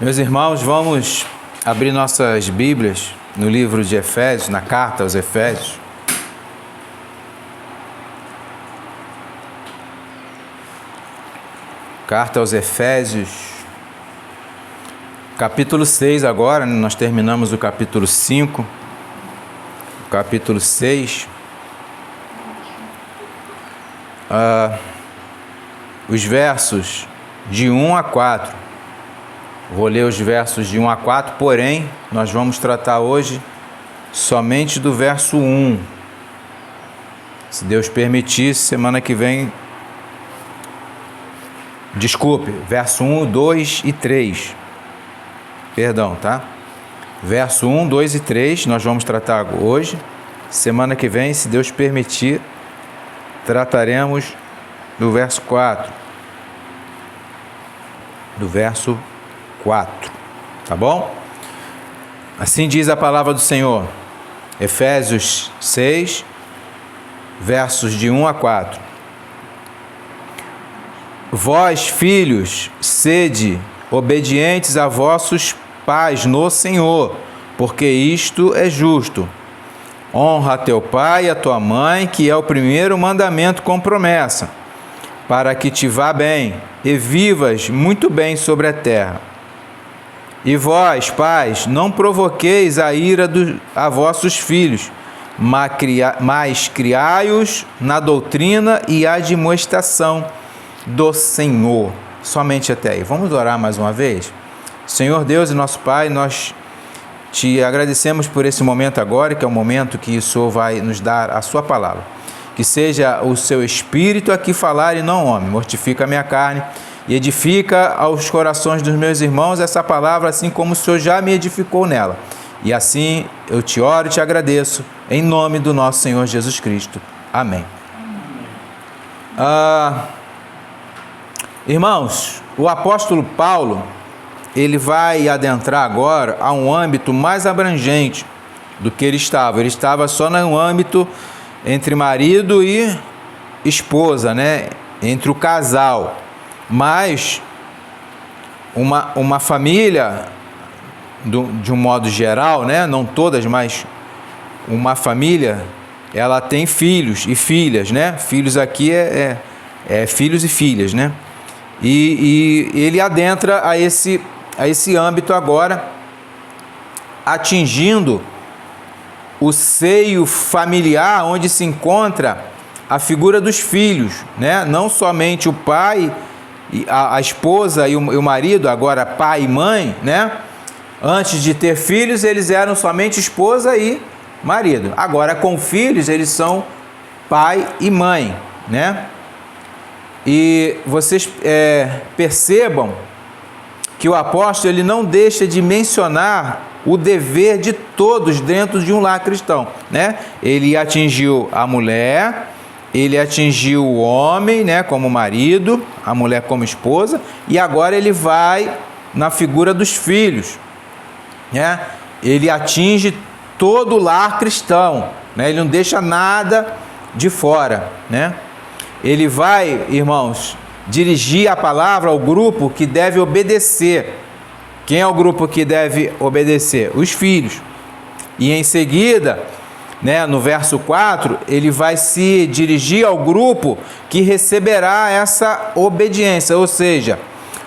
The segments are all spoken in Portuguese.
Meus irmãos, vamos abrir nossas Bíblias no livro de Efésios, na carta aos Efésios. Carta aos Efésios, capítulo 6 agora, nós terminamos o capítulo 5, o capítulo 6. Os versos de 1 a 4. Vou ler os versos de 1 a 4, porém, nós vamos tratar hoje somente do verso 1. Se Deus permitir, semana que vem... Desculpe, verso 1, 2 e 3. Perdão, tá? Verso 1, 2 e 3, nós vamos tratar hoje. Semana que vem, se Deus permitir, trataremos do verso 4. Do verso 4, tá bom? Assim diz a palavra do Senhor. Efésios 6, versos de 1 a 4. Vós, filhos, sede obedientes a vossos pais no Senhor, porque isto é justo. Honra a teu pai e a tua mãe, que é o primeiro mandamento com promessa, para que te vá bem e vivas muito bem sobre a terra. E vós, pais, não provoqueis a ira a vossos filhos, mas criai-os na doutrina e admoestação do Senhor. Somente até aí. Vamos orar mais uma vez? Senhor Deus e nosso Pai, nós te agradecemos por esse momento agora, que é o momento que o Senhor vai nos dar a sua palavra. Que seja o seu Espírito aqui falar e não homem. Mortifica a minha carne e edifica aos corações dos meus irmãos essa palavra, assim como o Senhor já me edificou nela. E assim eu te oro e te agradeço, em nome do nosso Senhor Jesus Cristo. Amém. Irmãos, o apóstolo Paulo, ele vai adentrar agora a um âmbito mais abrangente do que ele estava. Ele estava só no âmbito entre marido e esposa, né? Entre o casal. Mas uma família, de um modo geral, né? Não todas, mas uma família, ela tem filhos e filhas, né? Filhos aqui é filhos e filhas, né? E ele adentra a esse âmbito agora, atingindo o seio familiar, onde se encontra a figura dos filhos, né? Não somente o pai, a esposa e o marido, agora pai e mãe, né? Antes de ter filhos, eles eram somente esposa e marido. Agora, com filhos, eles são pai e mãe, né? E vocês percebam que o apóstolo ele não deixa de mencionar o dever de todos dentro de um lar cristão, né? Ele atingiu a mulher, ele atingiu o homem, né, como marido, a mulher como esposa, e agora ele vai na figura dos filhos, né? Ele atinge todo o lar cristão, né? Ele não deixa nada de fora, né? Ele vai, irmãos, dirigir a palavra ao grupo que deve obedecer. Quem é o grupo que deve obedecer? Os filhos. E em seguida, né, no verso 4, ele vai se dirigir ao grupo que receberá essa obediência, ou seja,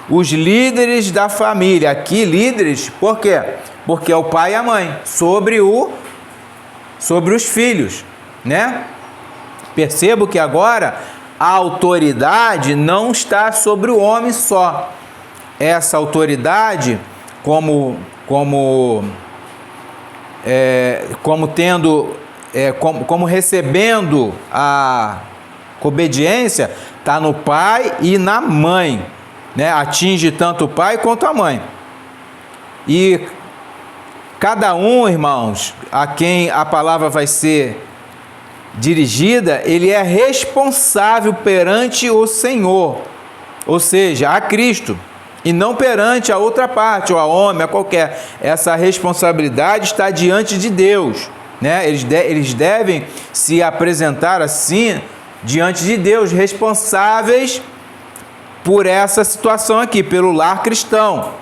os líderes da família. Aqui, líderes, por quê? Porque é o pai e a mãe, sobre os filhos, né? Percebo que agora a autoridade não está sobre o homem só. Essa autoridade, como recebendo a obediência, está no pai e na mãe, né? Atinge tanto o pai quanto a mãe. E cada um, irmãos, a quem a palavra vai ser dirigida, ele é responsável perante o Senhor, ou seja, a Cristo, e não perante a outra parte, ou a homem, a qualquer. Essa responsabilidade está diante de Deus, né? Eles devem se apresentar assim diante de Deus, responsáveis por essa situação aqui, pelo lar cristão.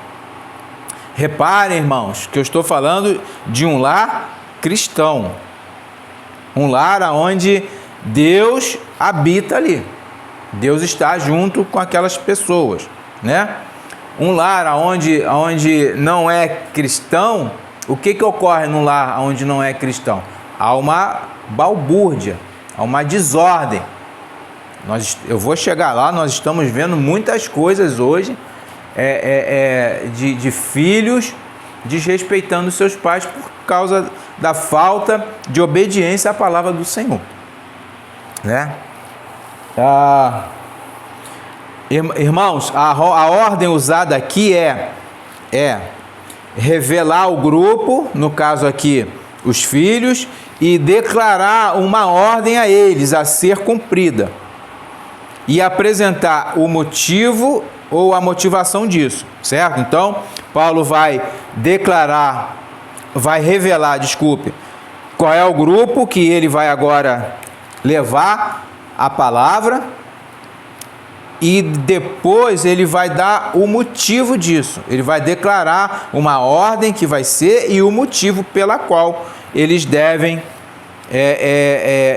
Reparem, irmãos, que eu estou falando de um lar cristão. Um lar onde Deus habita ali. Deus está junto com aquelas pessoas, né? Um lar onde não é cristão, o que ocorre num lar onde não é cristão? Há uma balbúrdia, há uma desordem. Eu vou chegar lá, nós estamos vendo muitas coisas hoje de filhos desrespeitando seus pais por causa da falta de obediência à palavra do Senhor, né? Irmãos, a ordem usada aqui é revelar o grupo, no caso aqui os filhos, e declarar uma ordem a eles a ser cumprida e apresentar o motivo ou a motivação disso, certo? Então, Paulo vai revelar, qual é o grupo que ele vai agora levar a palavra, e depois ele vai dar o motivo disso. Ele vai declarar uma ordem que vai ser e o motivo pela qual eles devem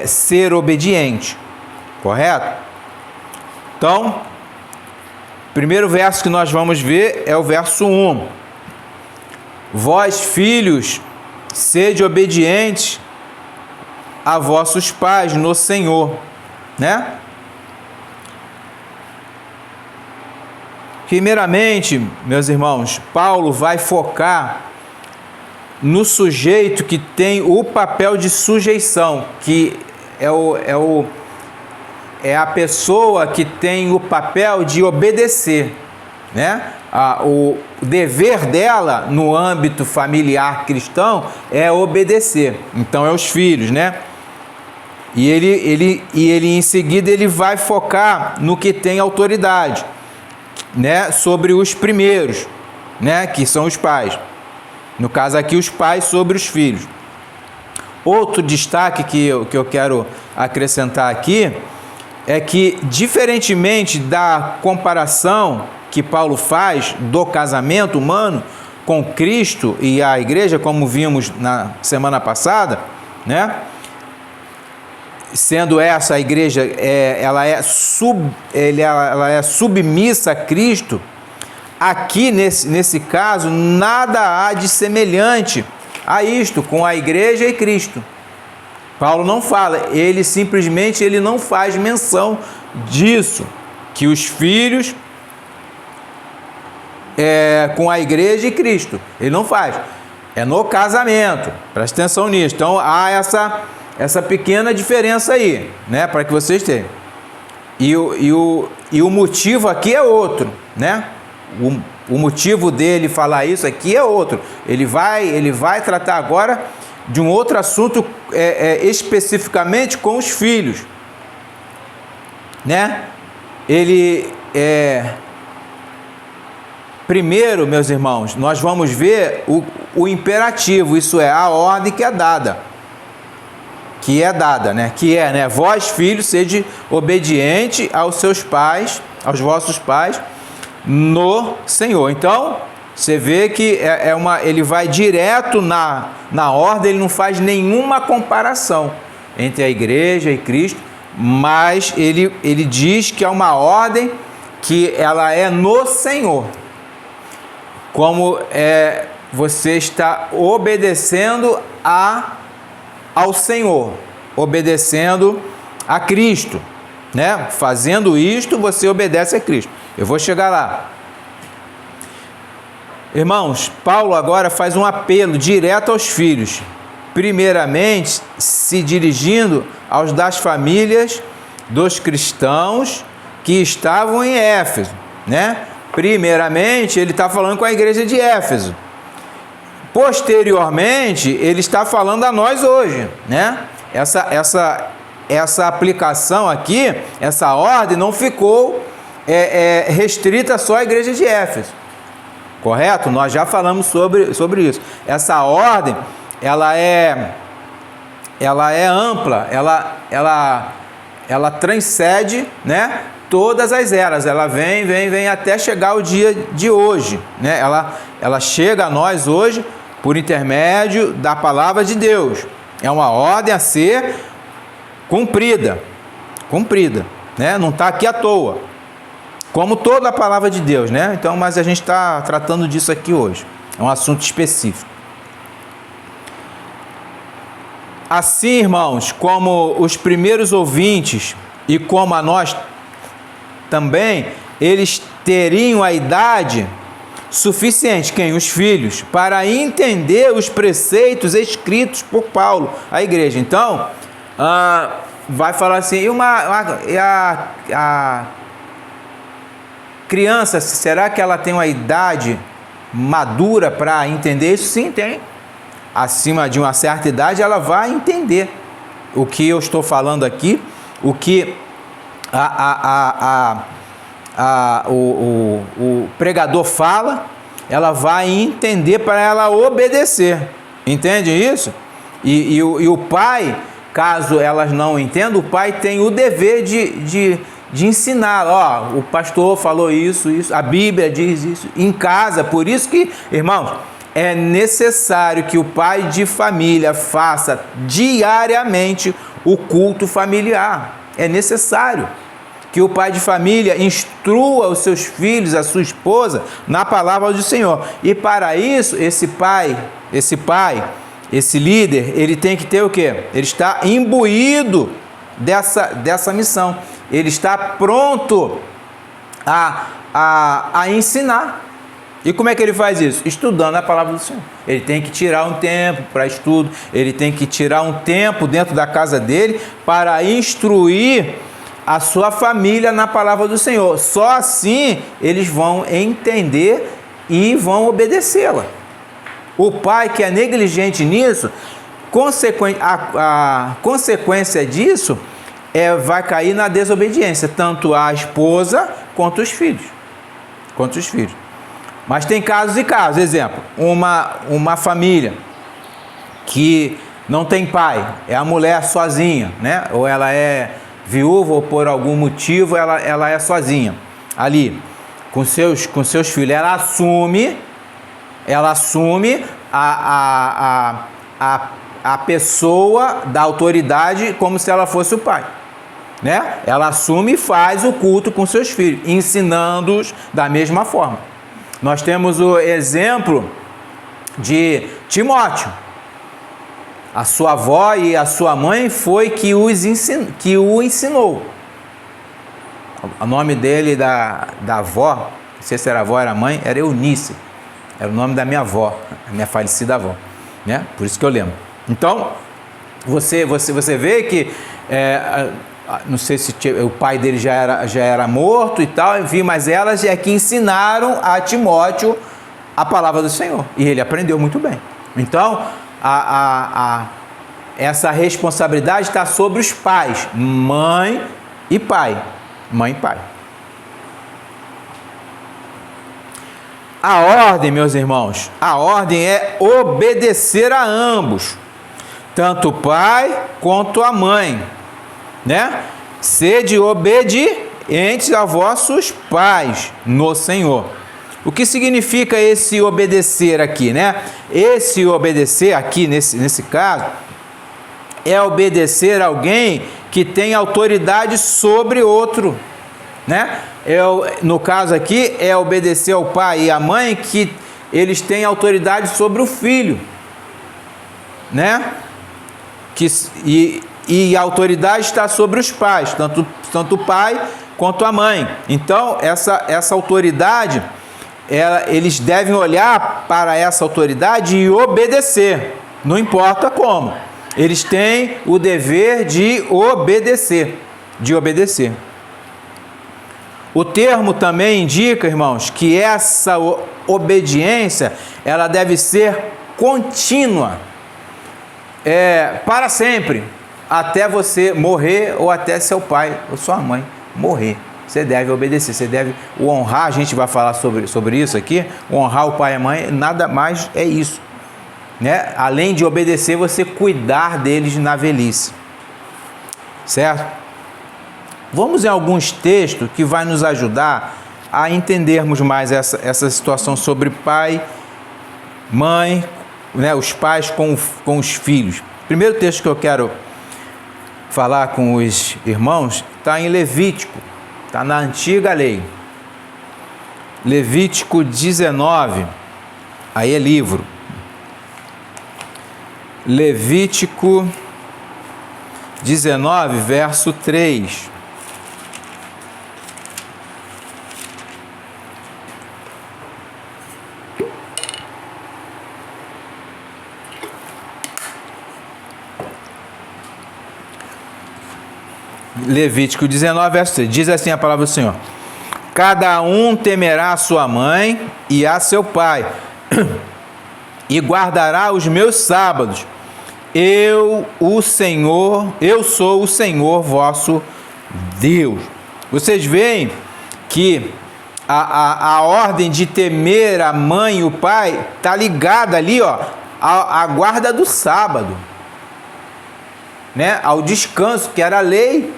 ser obedientes, correto? Então, o primeiro verso que nós vamos ver é o verso 1. Vós, filhos, sede obedientes a vossos pais no Senhor, né? Primeiramente, meus irmãos, Paulo vai focar no sujeito que tem o papel de sujeição, que é a pessoa que tem o papel de obedecer, né? O dever dela no âmbito familiar cristão é obedecer. Então é os filhos, né? E ele em seguida ele vai focar no que tem autoridade, né? Sobre os primeiros, né? Que são os pais. No caso aqui, os pais sobre os filhos. Outro destaque que eu quero acrescentar aqui é que, diferentemente da comparação que Paulo faz do casamento humano com Cristo e a igreja, como vimos na semana passada, né? Sendo essa a igreja, ela é submissa a Cristo, aqui nesse caso, nada há de semelhante a isto com a igreja e Cristo. Paulo não fala, ele simplesmente não faz menção disso, que os filhos com a igreja e Cristo, ele não faz, é no casamento, presta atenção nisso. Então há essa pequena diferença aí, né, para que vocês tenham. E o motivo aqui é outro, né? O motivo dele falar isso aqui é outro. Ele vai tratar agora de um outro assunto, especificamente com os filhos, né? Primeiro, meus irmãos, nós vamos ver o imperativo, isso é, a ordem que é dada, né? Vós, filhos, sede obediente aos seus pais, aos vossos pais, no Senhor. Então, você vê que ele vai direto na ordem, ele não faz nenhuma comparação entre a igreja e Cristo, mas ele diz que é uma ordem que ela é no Senhor. Como você está obedecendo ao Senhor, obedecendo a Cristo, né? Fazendo isto, você obedece a Cristo. Eu vou chegar lá. Irmãos, Paulo agora faz um apelo direto aos filhos, primeiramente se dirigindo aos das famílias dos cristãos que estavam em Éfeso, né? Primeiramente, ele está falando com a igreja de Éfeso. Posteriormente, ele está falando a nós hoje, né? Essa aplicação aqui, essa ordem não ficou restrita só à igreja de Éfeso, correto? Nós já falamos sobre isso. Essa ordem, ela é ampla, ela transcende, né? todas as eras, ela vem até chegar o dia de hoje, né? Ela chega a nós hoje por intermédio da palavra de Deus. É uma ordem a ser cumprida, né? Não está aqui à toa, como toda a palavra de Deus, né? Então, mas a gente está tratando disso aqui hoje, é um assunto específico. Assim, irmãos, como os primeiros ouvintes e como a nós também, eles teriam a idade suficiente, quem? Os filhos, para entender os preceitos escritos por Paulo à igreja. Então, vai falar assim, e a criança, será que ela tem uma idade madura para entender isso? Sim, tem. Acima de uma certa idade, ela vai entender o que eu estou falando aqui, o que o pregador fala, ela vai entender para ela obedecer. Entende isso? E o pai, caso elas não entendam, o pai tem o dever de ensinar. Ó, o pastor falou isso, a Bíblia diz isso, em casa. Por isso que, irmãos, é necessário que o pai de família faça diariamente o culto familiar. É necessário que o pai de família instrua os seus filhos, a sua esposa, na palavra do Senhor. E para isso, esse líder, ele tem que ter o quê? Ele está imbuído dessa missão. Ele está pronto a ensinar. E como é que ele faz isso? Estudando a palavra do Senhor. Ele tem que tirar um tempo para estudo, ele tem que tirar um tempo dentro da casa dele para instruir a sua família na palavra do Senhor. Só assim eles vão entender e vão obedecê-la. O pai que é negligente nisso, a consequência disso vai cair na desobediência, tanto a esposa quanto os filhos. Mas tem casos e casos. Exemplo, uma família que não tem pai, é a mulher sozinha, né? Ou ela é viúva ou por algum motivo ela é sozinha ali com seus filhos. Ela assume a pessoa da autoridade como se ela fosse o pai, né? Ela assume e faz o culto com seus filhos, ensinando-os da mesma forma. Nós temos o exemplo de Timóteo. A sua avó e a sua mãe foi que o ensinou. O nome dele, da avó, não sei se era avó ou era mãe, era Eunice. Era o nome da minha avó, a minha falecida avó, né? Por isso que eu lembro. Então, você vê que, não sei se o pai dele já era morto e tal, enfim, mas elas é que ensinaram a Timóteo a palavra do Senhor. E ele aprendeu muito bem. Então, essa responsabilidade está sobre os pais, mãe e pai. A ordem, meus irmãos, a ordem é obedecer a ambos, tanto o pai quanto a mãe, né? Sede obedientes a vossos pais no Senhor. O que significa esse obedecer aqui, né? Esse obedecer aqui, nesse caso, é obedecer alguém que tem autoridade sobre outro, né? No caso aqui, é obedecer ao pai e à mãe que eles têm autoridade sobre o filho, né? E a autoridade está sobre os pais, tanto o pai quanto a mãe. Então, essa autoridade, eles devem olhar para essa autoridade e obedecer, não importa como. Eles têm o dever de obedecer. O termo também indica, irmãos, que essa obediência, ela deve ser contínua, para sempre, até você morrer ou até seu pai ou sua mãe morrer. Você deve obedecer, você deve honrar. A gente vai falar sobre isso aqui. Honrar o pai e a mãe, nada mais é isso, né? Além de obedecer, você cuidar deles na velhice, certo? Vamos em alguns textos que vai nos ajudar a entendermos mais essa situação sobre pai, mãe, né, os pais com os filhos. O primeiro texto que eu quero falar com os irmãos está em Levítico, está na antiga lei. Levítico 19, aí é livro. Levítico 19, verso 3. Levítico 19, verso 3. Diz assim a palavra do Senhor: cada um temerá a sua mãe e a seu pai, e guardará os meus sábados. Eu sou o Senhor vosso Deus. Vocês veem que a ordem de temer a mãe e o pai está ligada ali, ó, à guarda do sábado, né? Ao descanso, que era a lei.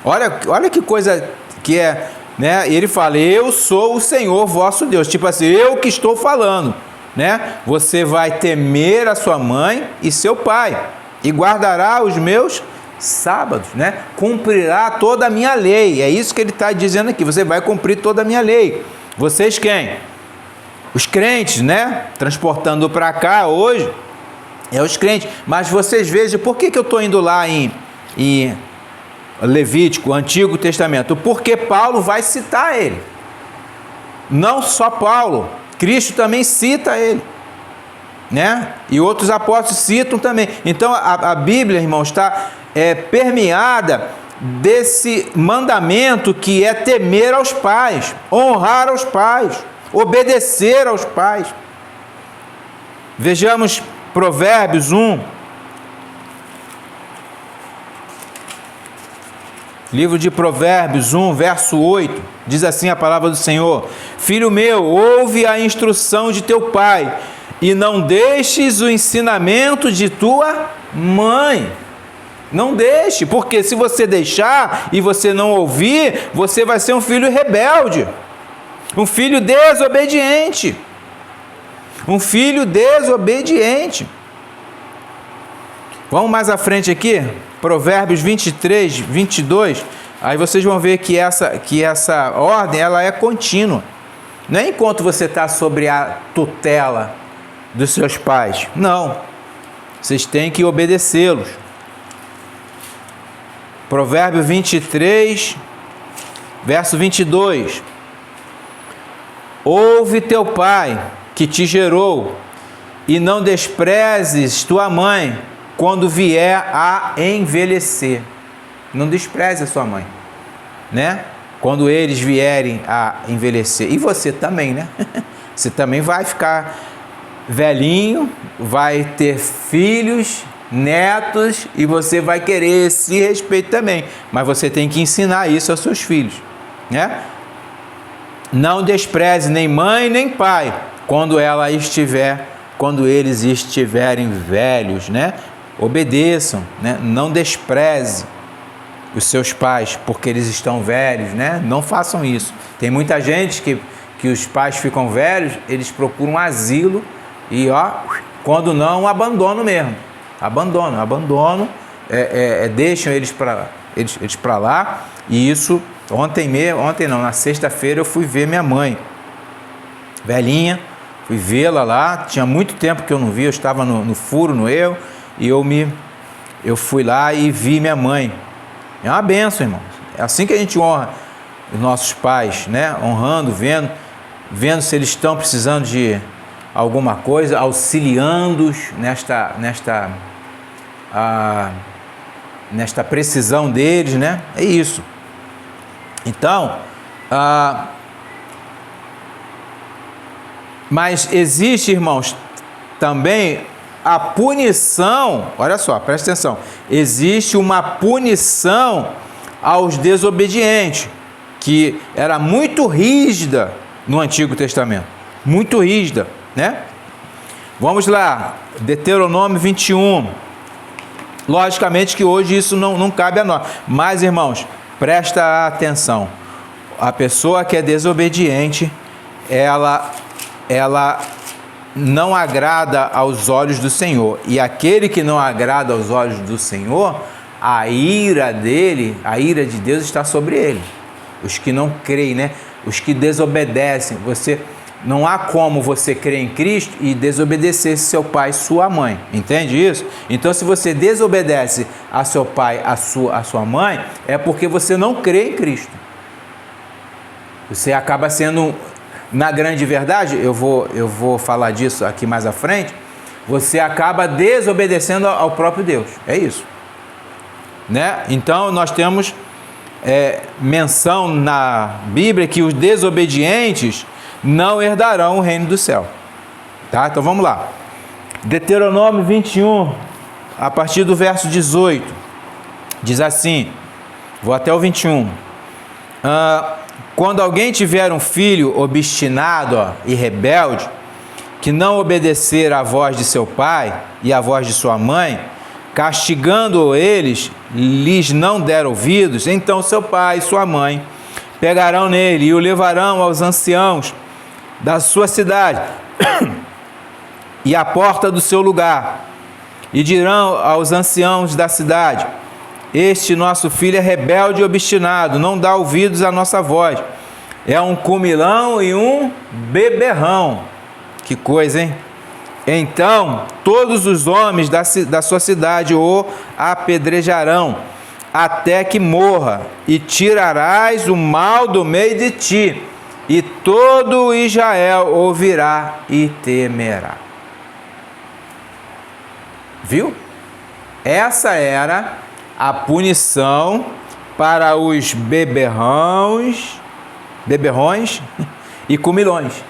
Olha que coisa que é, né? Ele fala: eu sou o Senhor vosso Deus. Tipo assim, eu que estou falando, né? Você vai temer a sua mãe e seu pai, e guardará os meus sábados, né? Cumprirá toda a minha lei. É isso que ele está dizendo aqui. Você vai cumprir toda a minha lei. Vocês quem? Os crentes, né? Transportando para cá hoje, é os crentes. Mas vocês vejam, por que eu estou indo lá em Levítico, Antigo Testamento? Porque Paulo vai citar ele. Não só Paulo, Cristo também cita ele, né? E outros apóstolos citam também. Então a Bíblia, irmãos, está permeada desse mandamento que é temer aos pais, honrar aos pais, obedecer aos pais. Vejamos Provérbios 1. Livro de Provérbios 1, verso 8, diz assim a palavra do Senhor: filho meu, ouve a instrução de teu pai, e não deixes o ensinamento de tua mãe. Não deixe, porque se você deixar e você não ouvir, você vai ser um filho rebelde, um filho desobediente. Um filho desobediente. Vamos mais à frente aqui, Provérbios 23, 22, aí vocês vão ver que essa ordem, ela é contínua. Não é enquanto você está sobre a tutela dos seus pais, não. Vocês têm que obedecê-los. Provérbio 23, verso 22. Ouve teu pai, que te gerou, e não desprezes tua mãe, quando vier a envelhecer. Não despreze a sua mãe, né? Quando eles vierem a envelhecer. E você também, né? Você também vai ficar velhinho, vai ter filhos, netos, e você vai querer esse respeito também. Mas você tem que ensinar isso aos seus filhos, né? Não despreze nem mãe nem pai, quando eles estiverem velhos, né? Obedeçam, né? Não despreze os seus pais porque eles estão velhos, né? Não façam isso. Tem muita gente que os pais ficam velhos, eles procuram um asilo e, quando não, abandonam mesmo. Abandonam, deixam eles para lá. E isso, ontem não, na sexta-feira eu fui ver minha mãe, velhinha, fui vê-la lá, tinha muito tempo que eu não vi, eu estava no furo, no erro, e eu fui lá e vi minha mãe. É uma bênção, irmãos. É assim que a gente honra os nossos pais, né? Honrando, vendo se eles estão precisando de alguma coisa, auxiliando-os nesta precisão deles, né? É isso. Então, mas existe, irmãos, também a punição. Olha só, presta atenção. Existe uma punição aos desobedientes, que era muito rígida no Antigo Testamento. Muito rígida, né? Vamos lá, Deuteronômio 21. Logicamente que hoje isso não cabe a nós. Mas, irmãos, Presta atenção. A pessoa que é desobediente, ela não agrada aos olhos do Senhor. E aquele que não agrada aos olhos do Senhor, a ira dele, a ira de Deus está sobre ele. Os que não creem, né? Os que desobedecem. Não há como você crer em Cristo e desobedecer seu pai e sua mãe. Entende isso? Então, se você desobedece a seu pai, a sua mãe, é porque você não crê em Cristo. Você acaba sendo, na grande verdade, eu vou falar disso aqui mais à frente, você acaba desobedecendo ao próprio Deus. É isso. Né? Então, nós temos menção na Bíblia que os desobedientes não herdarão o reino do céu. Tá? Então vamos lá. Deuteronômio 21, a partir do verso 18, diz assim, vou até o 21. Quando alguém tiver um filho obstinado e rebelde, que não obedecer à voz de seu pai e à voz de sua mãe, castigando eles, lhes não der ouvidos, então seu pai e sua mãe pegarão nele e o levarão aos anciãos da sua cidade e à porta do seu lugar, e dirão aos anciãos da cidade: este nosso filho é rebelde e obstinado, não dá ouvidos à nossa voz, é um comilão e um beberrão. Que coisa, hein? Então todos os homens da sua cidade o apedrejarão até que morra, e tirarás o mal do meio de ti, e todo Israel ouvirá e temerá. Viu? Essa era a punição para os beberrões e comilões.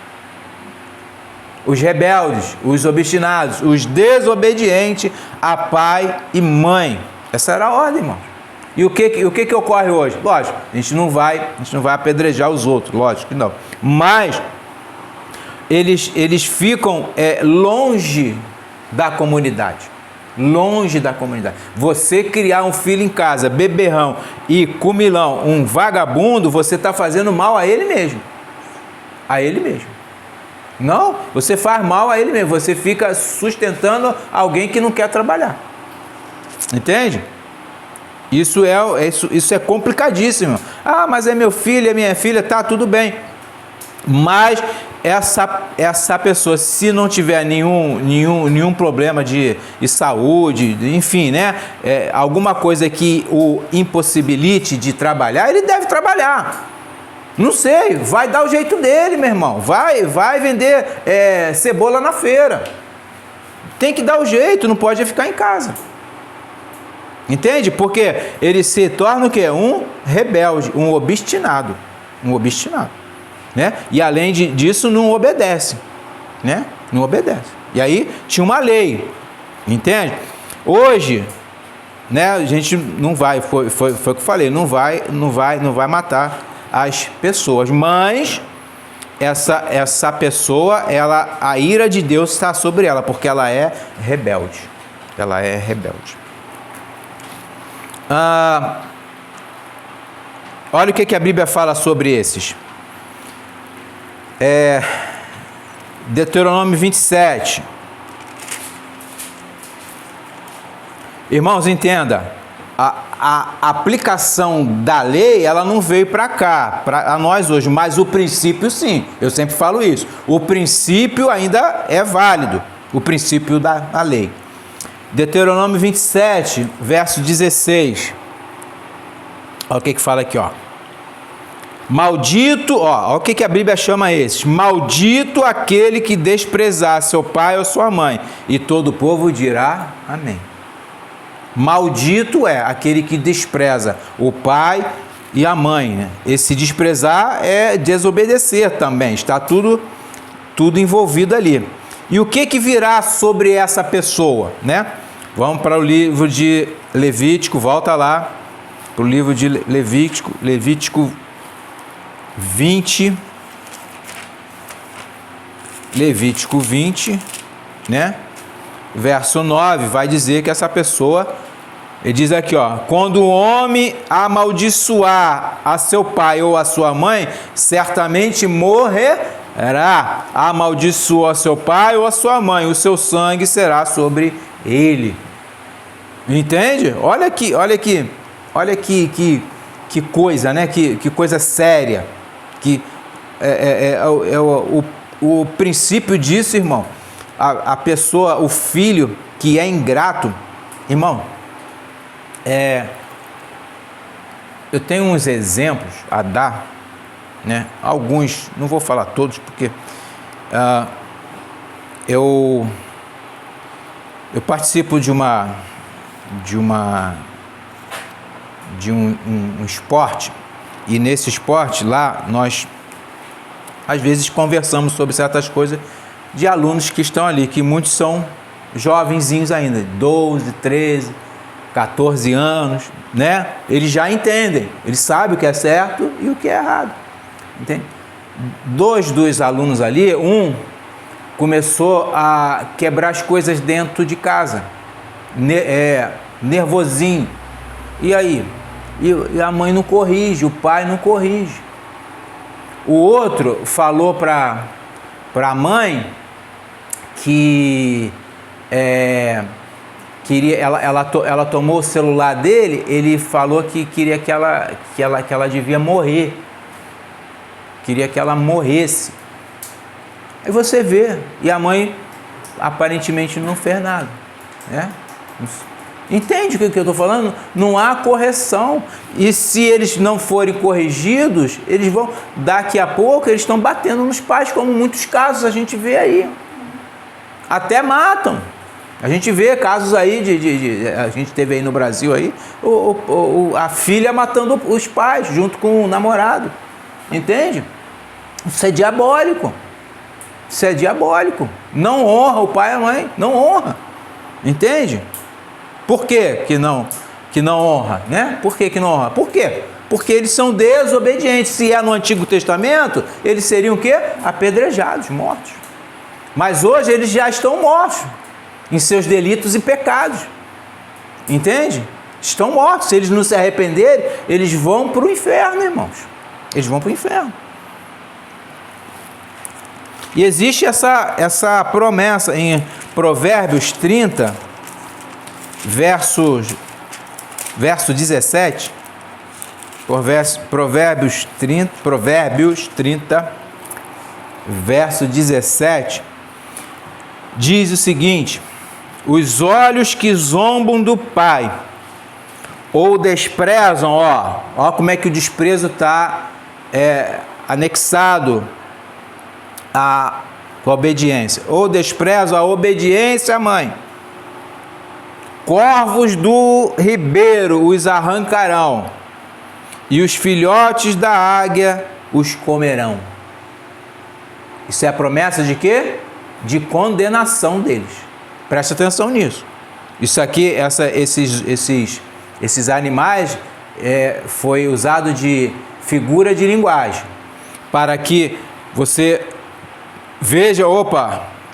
Os rebeldes, os obstinados, os desobedientes a pai e mãe. Essa era a ordem, irmão. E o que ocorre hoje? Lógico, a gente não vai apedrejar os outros, lógico que não. Mas eles ficam longe da comunidade. Longe da comunidade. Você criar um filho em casa, beberrão e comilão, um vagabundo, você está fazendo mal a ele mesmo. A ele mesmo. Não, você faz mal a ele mesmo. Você fica sustentando alguém que não quer trabalhar. Entende? Isso é complicadíssimo. Ah, mas é meu filho, é minha filha, tá, tudo bem. Mas essa pessoa, se não tiver nenhum problema de saúde, enfim, né? Alguma coisa que o impossibilite de trabalhar, ele deve trabalhar. Não sei, vai dar o jeito dele, meu irmão. Vai vender cebola na feira. Tem que dar o jeito, não pode ficar em casa. Entende? Porque ele se torna o quê? Um rebelde, um obstinado. Né? E além disso, não obedece. Né? Não obedece. E aí tinha uma lei. Entende? Hoje, né, a gente não vai, foi o que eu falei, não vai matar as pessoas. Mas essa pessoa, a ira de Deus está sobre ela, porque ela é rebelde. Ela é rebelde. Olha o que a Bíblia fala sobre esses. Deuteronômio 27. Irmãos, entenda, a aplicação da lei, ela não veio para cá, para nós hoje, mas o princípio sim, eu sempre falo isso, o princípio ainda é válido, o princípio da lei. Deuteronômio 27, verso 16. Olha o que fala aqui, ó. Maldito, olha o que a Bíblia chama esses. Maldito aquele que desprezar seu pai ou sua mãe. E todo o povo dirá amém. Maldito é aquele que despreza o pai e a mãe, né? Esse desprezar é desobedecer também. Está tudo envolvido ali. E o que virá sobre essa pessoa, né? Vamos para o livro de Levítico, volta lá, para o livro de Levítico 20, Levítico 20, né? Verso 9, vai dizer que essa pessoa Ele diz aqui, ó, quando o homem amaldiçoar a seu pai ou a sua mãe, certamente morrerá. Amaldiçoou a seu pai ou a sua mãe, o seu sangue será sobre ele. Entende? Olha aqui, que coisa, né? Que coisa séria. Que o princípio disso, irmão. A pessoa, o filho que é ingrato, irmão. Eu tenho uns exemplos a dar, né? Alguns, não vou falar todos, porque eu participo de um esporte, e nesse esporte lá nós às vezes conversamos sobre certas coisas de alunos que estão ali, que muitos são jovenzinhos ainda, 12, 13, 14 anos, né? Eles já entendem, eles sabem o que é certo e o que é errado, entende? Dois alunos ali, um começou a quebrar as coisas dentro de casa, nervosinho, e aí? E a mãe não corrige, o pai não corrige. O outro falou para a mãe que ela tomou o celular dele, ele falou que queria que ela devia morrer, queria que ela morresse. Aí você vê, e a mãe aparentemente não fez nada, né? Entende o que eu estou falando? Não há correção, e se eles não forem corrigidos, eles vão, daqui a pouco, eles estão batendo nos pais, como muitos casos a gente vê aí, até matam. A gente vê casos aí, a gente teve aí no Brasil aí, a filha matando os pais, junto com o namorado, entende? Isso é diabólico, não honra o pai e a mãe, não honra, entende? Por que não honra, né? Por que não honra? Por quê? Porque eles são desobedientes. Se é no Antigo Testamento, eles seriam o quê? Apedrejados, mortos. Mas hoje eles já estão mortos em seus delitos e pecados. Entende? Estão mortos. Se eles não se arrependerem, eles vão para o inferno, irmãos. Eles vão para o inferno. E existe essa promessa em Provérbios 30, verso 17, Provérbios 30, verso 17, diz o seguinte: os olhos que zombam do pai ou desprezam, ó como é que o desprezo está anexado à obediência, ou desprezam a obediência à mãe, corvos do ribeiro os arrancarão, e os filhotes da águia os comerão. Isso é a promessa de quê? De condenação deles. Preste atenção nisso. Isso aqui, esses animais, foi usado de figura de linguagem, para que você veja,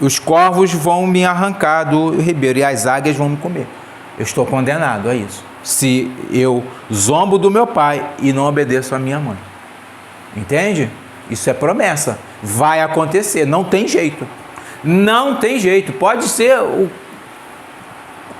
os corvos vão me arrancar do ribeiro e as águias vão me comer. Eu estou condenado a isso, se eu zombo do meu pai e não obedeço à minha mãe. Entende? Isso é promessa. Vai acontecer, não tem jeito. Não tem jeito. Pode ser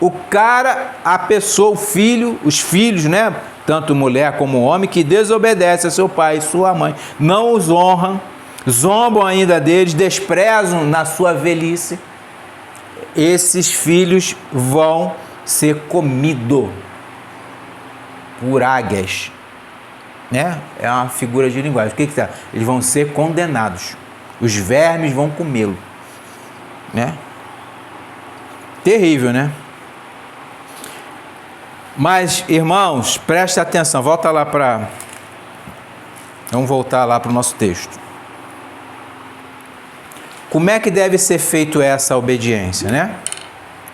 o cara, a pessoa, o filho, os filhos, né? Tanto mulher como homem, que desobedece a seu pai e sua mãe, não os honram, zombam ainda deles, desprezam na sua velhice. Esses filhos vão ser comido por águias, né? É uma figura de linguagem. O que está? Eles vão ser condenados. Os vermes vão comê-lo, né? Terrível, né? Mas, irmãos, preste atenção. Vamos voltar lá para o nosso texto. Como é que deve ser feito essa obediência, né?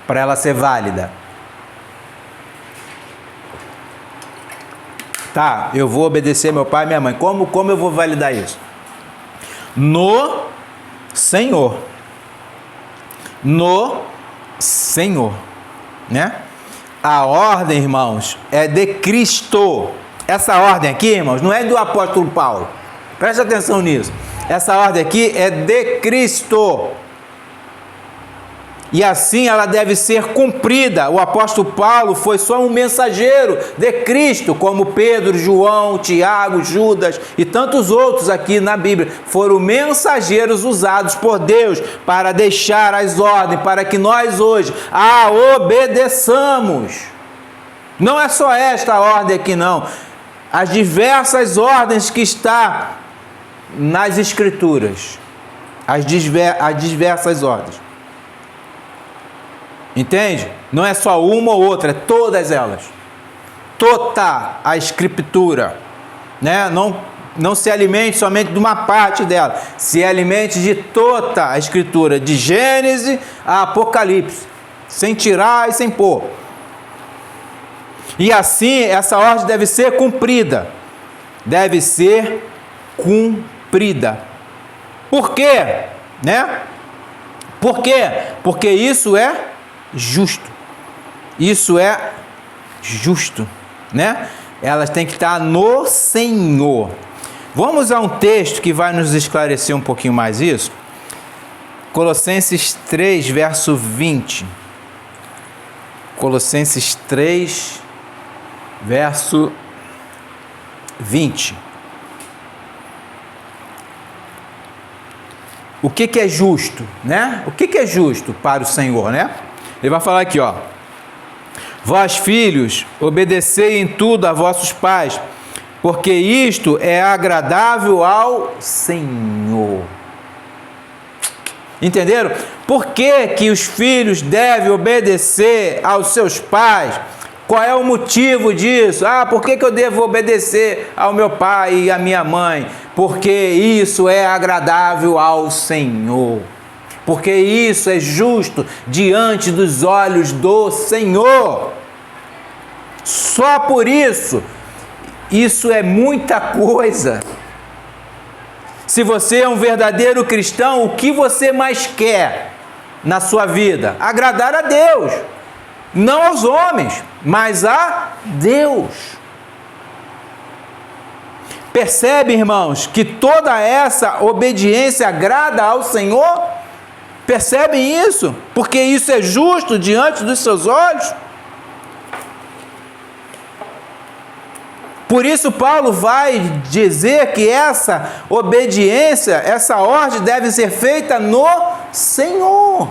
Para ela ser válida. Tá, eu vou obedecer meu pai e minha mãe. Como eu vou validar isso? No Senhor. No Senhor, né? A ordem, irmãos, é de Cristo. Essa ordem aqui, irmãos, não é do apóstolo Paulo. Preste atenção nisso. Essa ordem aqui é de Cristo. E assim ela deve ser cumprida. O apóstolo Paulo foi só um mensageiro de Cristo, como Pedro, João, Tiago, Judas e tantos outros aqui na Bíblia. Foram mensageiros usados por Deus para deixar as ordens, para que nós hoje a obedeçamos. Não é só esta ordem aqui, não. As diversas ordens que está nas Escrituras. As diversas ordens. Entende? Não é só uma ou outra, é todas elas. Toda a Escritura, né? Não se alimente somente de uma parte dela, se alimente de toda a Escritura, de Gênesis a Apocalipse, sem tirar e sem pôr. E assim, essa ordem deve ser cumprida. Deve ser cumprida. Por quê? Né? Por quê? Porque isso é justo. Isso é justo, né? Elas têm que estar no Senhor. Vamos a um texto que vai nos esclarecer um pouquinho mais isso. Colossenses 3, verso 20. Colossenses 3, verso 20. O que é justo, né? O que é justo para o Senhor, né? Ele vai falar aqui, ó. Vós, filhos, obedecei em tudo a vossos pais, porque isto é agradável ao Senhor. Entenderam? Por que os filhos devem obedecer aos seus pais? Qual é o motivo disso? Por que eu devo obedecer ao meu pai e à minha mãe? Porque isso é agradável ao Senhor. Porque isso é justo diante dos olhos do Senhor. Só por isso, isso é muita coisa. Se você é um verdadeiro cristão, o que você mais quer na sua vida? Agradar a Deus. Não aos homens, mas a Deus. Percebe, irmãos, que toda essa obediência agrada ao Senhor? Percebem isso? Porque isso é justo diante dos seus olhos? Por isso Paulo vai dizer que essa obediência, essa ordem deve ser feita no Senhor.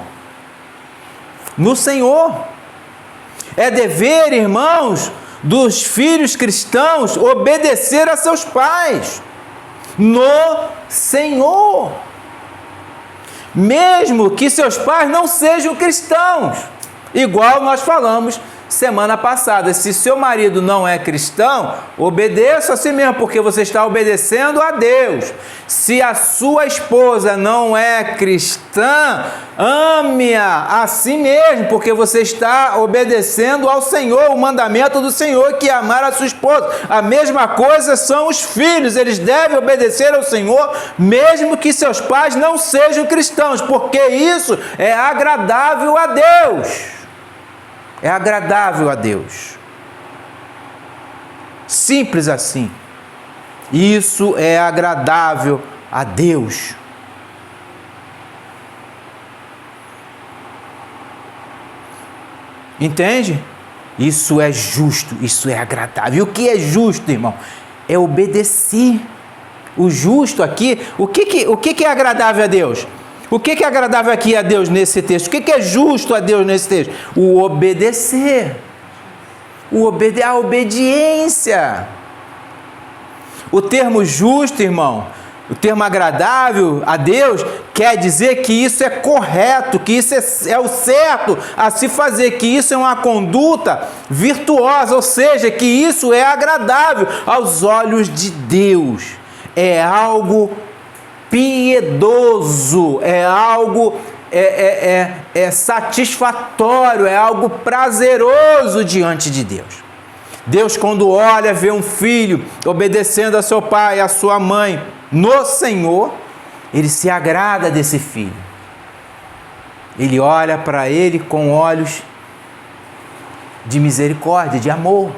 No Senhor. É dever, irmãos, dos filhos cristãos obedecer a seus pais no Senhor. Mesmo que seus pais não sejam cristãos, igual nós falamos semana passada. Se seu marido não é cristão, obedeça a si mesmo, porque você está obedecendo a Deus. Se a sua esposa não é cristã, ame-a a si mesmo, porque você está obedecendo ao Senhor, o mandamento do Senhor, que é amar a sua esposa. A mesma coisa são os filhos, eles devem obedecer ao Senhor, mesmo que seus pais não sejam cristãos, porque isso é agradável a Deus. É agradável a Deus. Simples assim. Isso é agradável a Deus. Entende? Isso é justo, isso é agradável. E o que é justo, irmão? É obedecer. O justo aqui, o que é agradável a Deus? O que é agradável aqui a Deus nesse texto? O que é justo a Deus nesse texto? O obedecer. A obediência. O termo justo, irmão, o termo agradável a Deus, quer dizer que isso é correto, que isso é o certo a se fazer, que isso é uma conduta virtuosa, ou seja, que isso é agradável aos olhos de Deus. É algo piedoso, é algo satisfatório, é algo prazeroso diante de Deus. Deus, quando olha, vê um filho obedecendo a seu pai, a sua mãe, no Senhor, Ele se agrada desse filho. Ele olha para ele com olhos de misericórdia, de amor.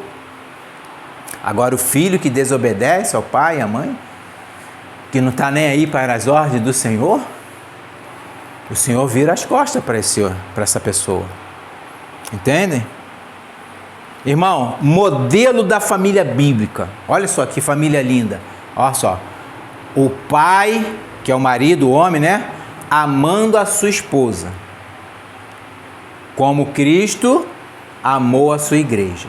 Agora, o filho que desobedece ao pai e à mãe, que não está nem aí para as ordens do Senhor, o Senhor vira as costas para essa pessoa. Entendem? Irmão, modelo da família bíblica. Olha só que família linda. Olha só. O pai, que é o marido, o homem, né? Amando a sua esposa, como Cristo amou a sua igreja.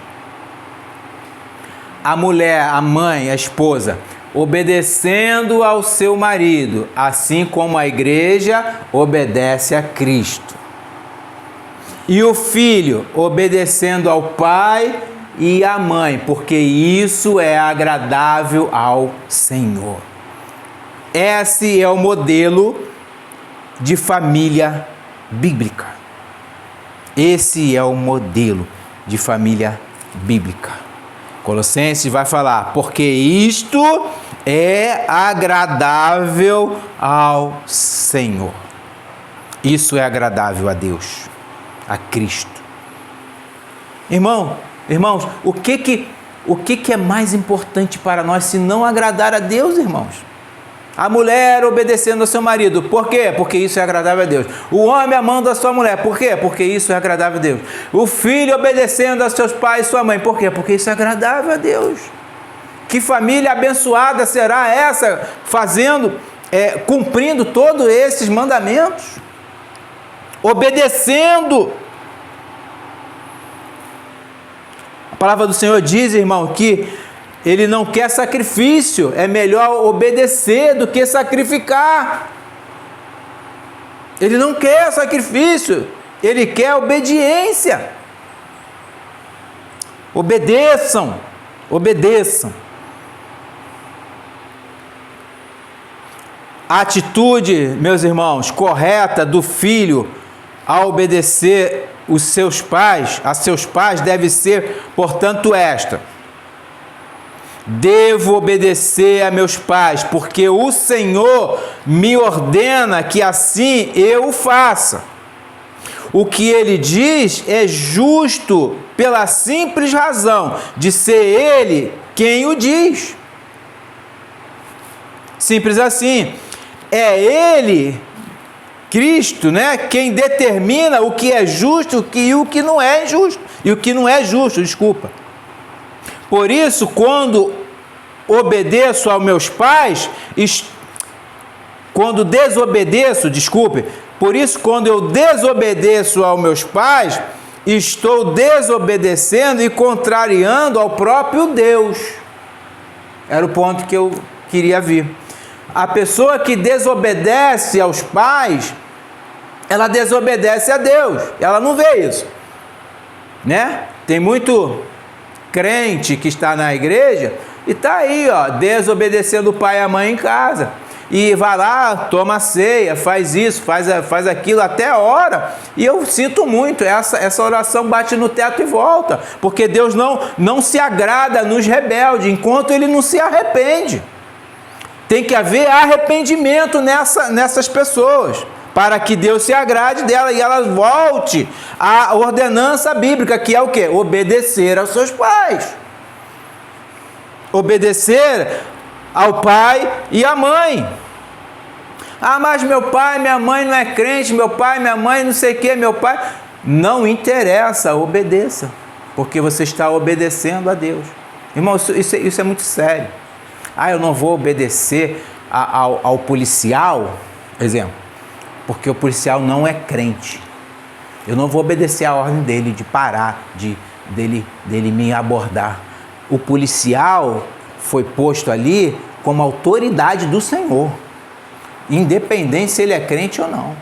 A mulher, a mãe, a esposa, obedecendo ao seu marido, assim como a igreja obedece a Cristo. E o filho obedecendo ao pai e à mãe, porque isso é agradável ao Senhor. Esse é o modelo de família bíblica. Esse é o modelo de família bíblica. Colossenses vai falar, porque isto é agradável ao Senhor. Isso é agradável a Deus, a Cristo. Irmãos, o que é mais importante para nós se não agradar a Deus, irmãos? A mulher obedecendo ao seu marido. Por quê? Porque isso é agradável a Deus. O homem amando a sua mulher. Por quê? Porque isso é agradável a Deus. O filho obedecendo aos seus pais e sua mãe. Por quê? Porque isso é agradável a Deus. Que família abençoada será essa, cumprindo todos esses mandamentos? Obedecendo. A palavra do Senhor diz, irmão, que Ele não quer sacrifício, é melhor obedecer do que sacrificar. Ele não quer sacrifício, Ele quer obediência. Obedeçam. A atitude, meus irmãos, correta do filho ao obedecer a seus pais deve ser, portanto, esta: devo obedecer a meus pais, porque o Senhor me ordena que assim eu o faça. O que ele diz é justo pela simples razão de ser ele quem o diz. Simples assim. É ele, Cristo, né, quem determina o que é justo e o que não é injusto. E o que não é justo, desculpa. Por isso, quando obedeço aos meus pais, quando eu desobedeço aos meus pais, estou desobedecendo e contrariando ao próprio Deus. Era o ponto que eu queria vir. A pessoa que desobedece aos pais, ela desobedece a Deus. Ela não vê isso, né? Tem muito crente que está na igreja e está aí, desobedecendo o pai e a mãe em casa. E vai lá, toma ceia, faz isso, faz aquilo, até ora. E eu sinto muito, essa oração bate no teto e volta. Porque Deus não se agrada nos rebeldes, enquanto Ele não se arrepende. Tem que haver arrependimento nessas pessoas, para que Deus se agrade dela e ela volte à ordenança bíblica, que é o quê? Obedecer aos seus pais. Obedecer ao pai e à mãe. Ah, mas meu pai e minha mãe não é crente, meu pai e minha mãe não sei o que, meu pai... Não interessa, obedeça, porque você está obedecendo a Deus. Irmão, isso é muito sério. Ah, eu não vou obedecer ao policial, exemplo, porque o policial não é crente. Eu não vou obedecer a ordem dele de parar, dele me abordar. O policial foi posto ali como autoridade do Senhor, independente se ele é crente ou não.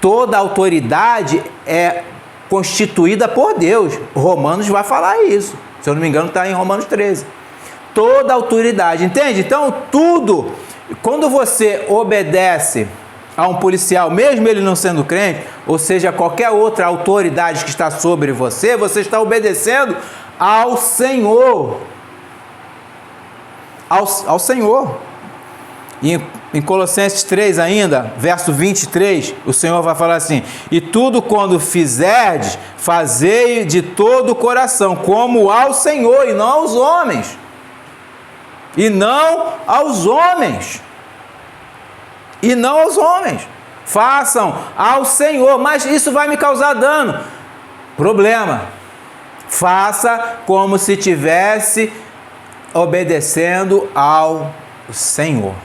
Toda autoridade é constituída por Deus. Romanos vai falar isso. Se eu não me engano, está em Romanos 13. Toda autoridade, entende? Então, tudo, quando você obedece a um policial, mesmo ele não sendo crente, ou seja, qualquer outra autoridade que está sobre você, você está obedecendo ao Senhor. Ao Senhor. E em Colossenses 3 ainda, verso 23, o Senhor vai falar assim: e tudo quando fizerdes, fazei de todo o coração, como ao Senhor e não aos homens. E não aos homens. E não aos homens. Façam ao Senhor, mas isso vai me causar dano. Problema. Faça como se estivesse obedecendo ao Senhor.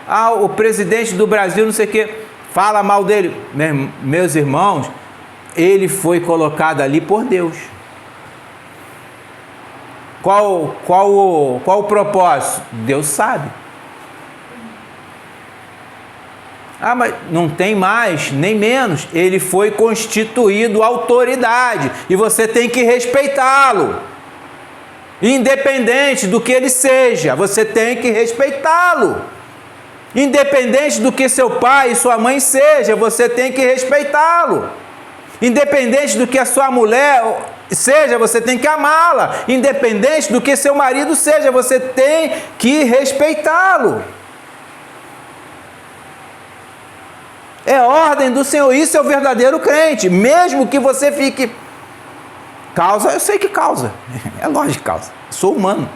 Ah, o presidente do Brasil, não sei o que, fala mal dele. Meus irmãos, ele foi colocado ali por Deus. Qual o propósito? Deus sabe. Ah, mas não tem mais, nem menos. Ele foi constituído autoridade e você tem que respeitá-lo. Independente do que ele seja, você tem que respeitá-lo. Independente do que seu pai e sua mãe seja, você tem que respeitá-lo. Independente do que a sua mulher seja, você tem que amá-la. Independente do que seu marido seja, você tem que respeitá-lo. É ordem do Senhor, isso é o verdadeiro crente. Mesmo que você fique... Causa, eu sei que causa. É lógico que causa. Sou humano.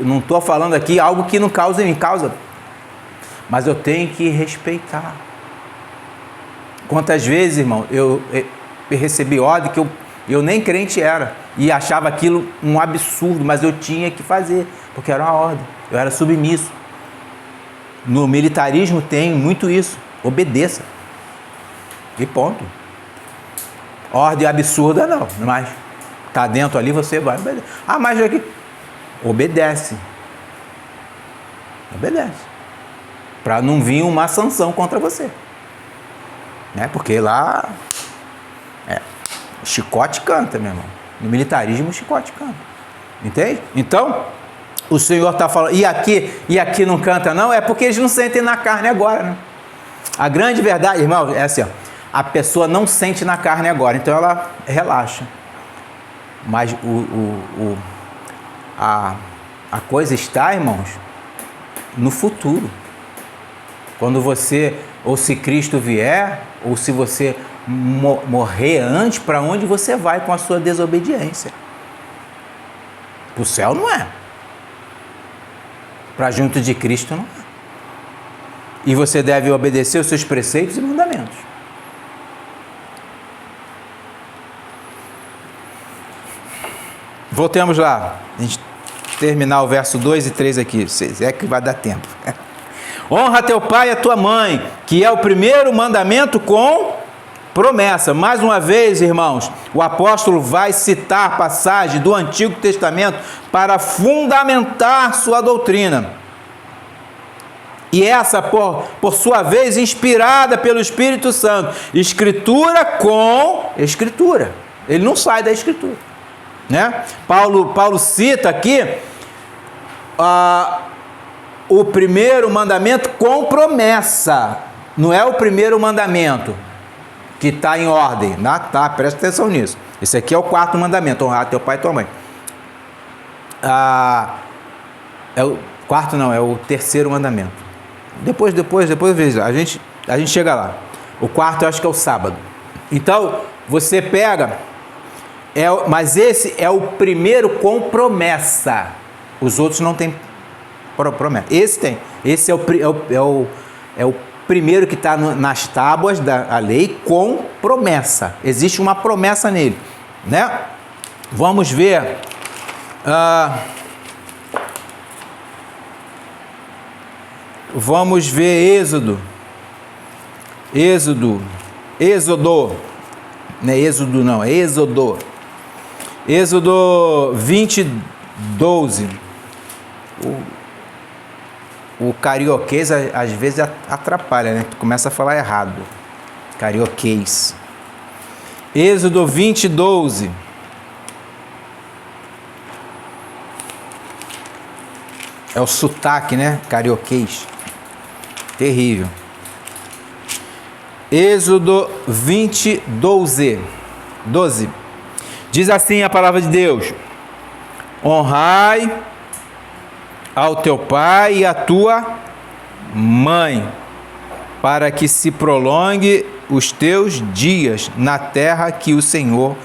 Não estou falando aqui algo que não causa em mim, causa. Mas eu tenho que respeitar. Quantas vezes, irmão, eu recebi ordem que eu nem crente era e achava aquilo um absurdo, mas eu tinha que fazer, porque era uma ordem, eu era submisso. No militarismo tem muito isso, obedeça. E ponto. Ordem absurda não, mas está dentro ali, você vai obedecer. Ah, mas aqui, obedece. Obedece. Para não vir uma sanção contra você. Né? Porque lá o chicote canta, meu irmão. No militarismo o chicote canta. Entende? Então, o Senhor está falando, e aqui não canta não, é porque eles não sentem na carne agora, né? A grande verdade, irmão, é assim, ó, a pessoa não sente na carne agora, então ela relaxa. Mas a coisa está, irmãos, no futuro. Quando você, ou se Cristo vier, ou se você morrer antes, para onde você vai com a sua desobediência? Para o céu não é. Para junto de Cristo não é. E você deve obedecer os seus preceitos e mandamentos. Voltemos lá. A gente terminar o verso 2 e 3 aqui. É que vai dar tempo. Honra teu pai e a tua mãe, que é o primeiro mandamento com promessa. Mais uma vez, irmãos, o apóstolo vai citar passagem do Antigo Testamento para fundamentar sua doutrina. E essa, por sua vez, inspirada pelo Espírito Santo. Escritura com Escritura. Ele não sai da Escritura. Né? Paulo cita aqui o primeiro mandamento com promessa. Não é o primeiro mandamento que está em ordem. Tá? Presta atenção nisso. Esse aqui é o quarto mandamento. Honrar teu pai e tua mãe. É o quarto não, é o terceiro mandamento. Depois veja, a gente chega lá. O quarto eu acho que é o sábado. Então, você pega, mas esse é o primeiro com promessa. Os outros não tem promessa. Esse tem. Esse é o primeiro que está nas tábuas da lei com promessa. Existe uma promessa nele, né? Vamos ver. Vamos ver Êxodo. Não é Êxodo não, é Êxodo. Êxodo 20, 12. O carioquês às vezes atrapalha, né? Tu começa a falar errado. Carioquês. Êxodo 20, 12. É o sotaque, né? Carioquês. Terrível. Êxodo 20, 12. Diz assim a palavra de Deus: honrai ao teu pai e à tua mãe, para que se prolongue os teus dias na terra que o Senhor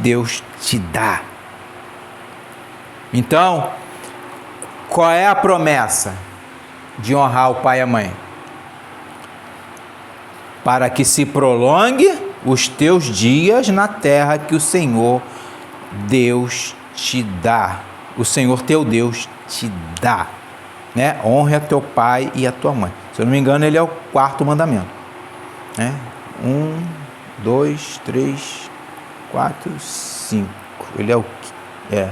Deus te dá. Então, qual é a promessa de honrar o pai e a mãe? Para que se prolongue os teus dias na terra que o Senhor Deus te dá. O Senhor teu Deus te dá, né? Honre a teu pai e a tua mãe. Se eu não me engano, ele é o 4º mandamento, né? 1, 2, 3, 4, 5. Ele é o é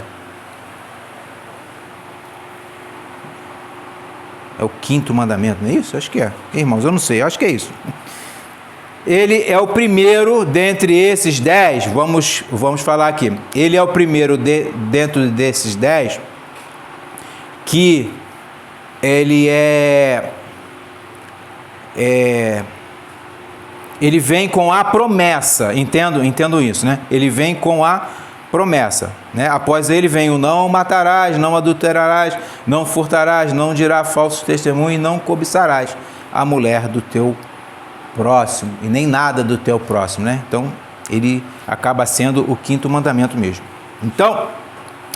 o 5º mandamento, não é isso? Acho que é. Irmãos, eu não sei, acho que é isso. Ele é o primeiro dentre esses 10, vamos falar aqui. Ele é o primeiro dentro desses 10 que ele ele vem com a promessa, entendo isso, né? Ele vem com a promessa, né? Após ele vem o não matarás, não adulterarás, não furtarás, não dirás falso testemunho e não cobiçarás a mulher do teu próximo, e nem nada do teu próximo, né? Então, ele acaba sendo o 5º mandamento mesmo. Então,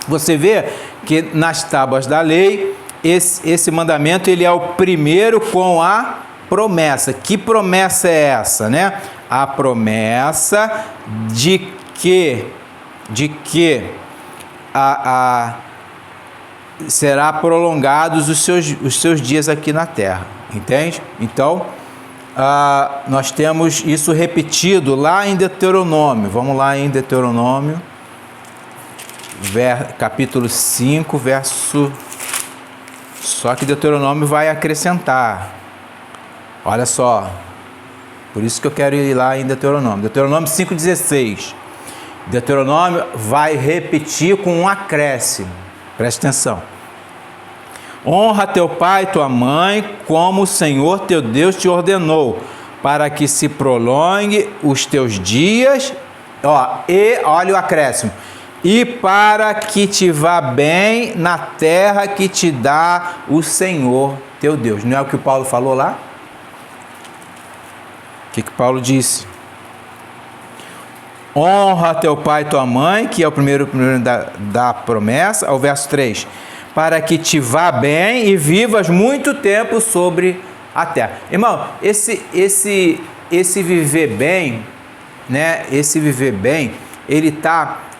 você vê que nas tábuas da lei, esse mandamento, ele é o primeiro com a promessa. Que promessa é essa, né? A promessa de que será prolongados os seus dias aqui na terra, entende? Então, nós temos isso repetido lá em Deuteronômio. Vamos lá em Deuteronômio, capítulo 5, verso... Só que Deuteronômio vai acrescentar. Olha só. Por isso que eu quero ir lá em Deuteronômio. Deuteronômio 5,16. Deuteronômio vai repetir com um acréscimo. Presta atenção. Honra teu pai e tua mãe, como o Senhor teu Deus te ordenou, para que se prolongue os teus dias, e olha o acréscimo, e para que te vá bem na terra que te dá o Senhor teu Deus. Não é o que o Paulo falou lá? O que Paulo disse? Honra teu pai e tua mãe, que é o primeiro da promessa, ao verso 3, para que te vá bem e vivas muito tempo sobre a terra. Irmão, esse viver bem, né? Esse viver bem, ele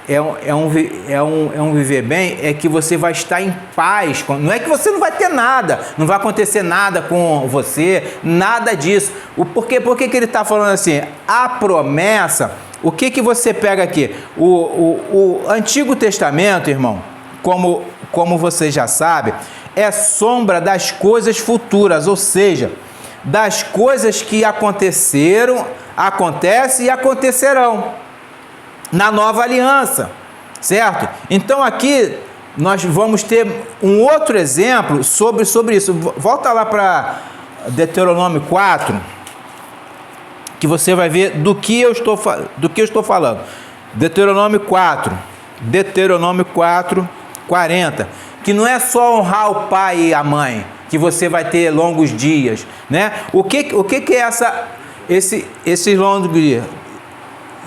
é um viver bem, é que você vai estar em paz. Não é que você não vai ter nada, não vai acontecer nada com você, nada disso. Por que ele está falando assim? A promessa, o que você pega aqui? O Antigo Testamento, irmão, como você já sabe, é sombra das coisas futuras, ou seja, das coisas que aconteceram, acontecem e acontecerão na nova aliança, certo? Então aqui nós vamos ter um outro exemplo sobre isso. Volta lá para Deuteronômio 4, que você vai ver do que eu estou falando. Deuteronômio 4, 40, que não é só honrar o pai e a mãe, que você vai ter longos dias, né? O que é esses longos dias?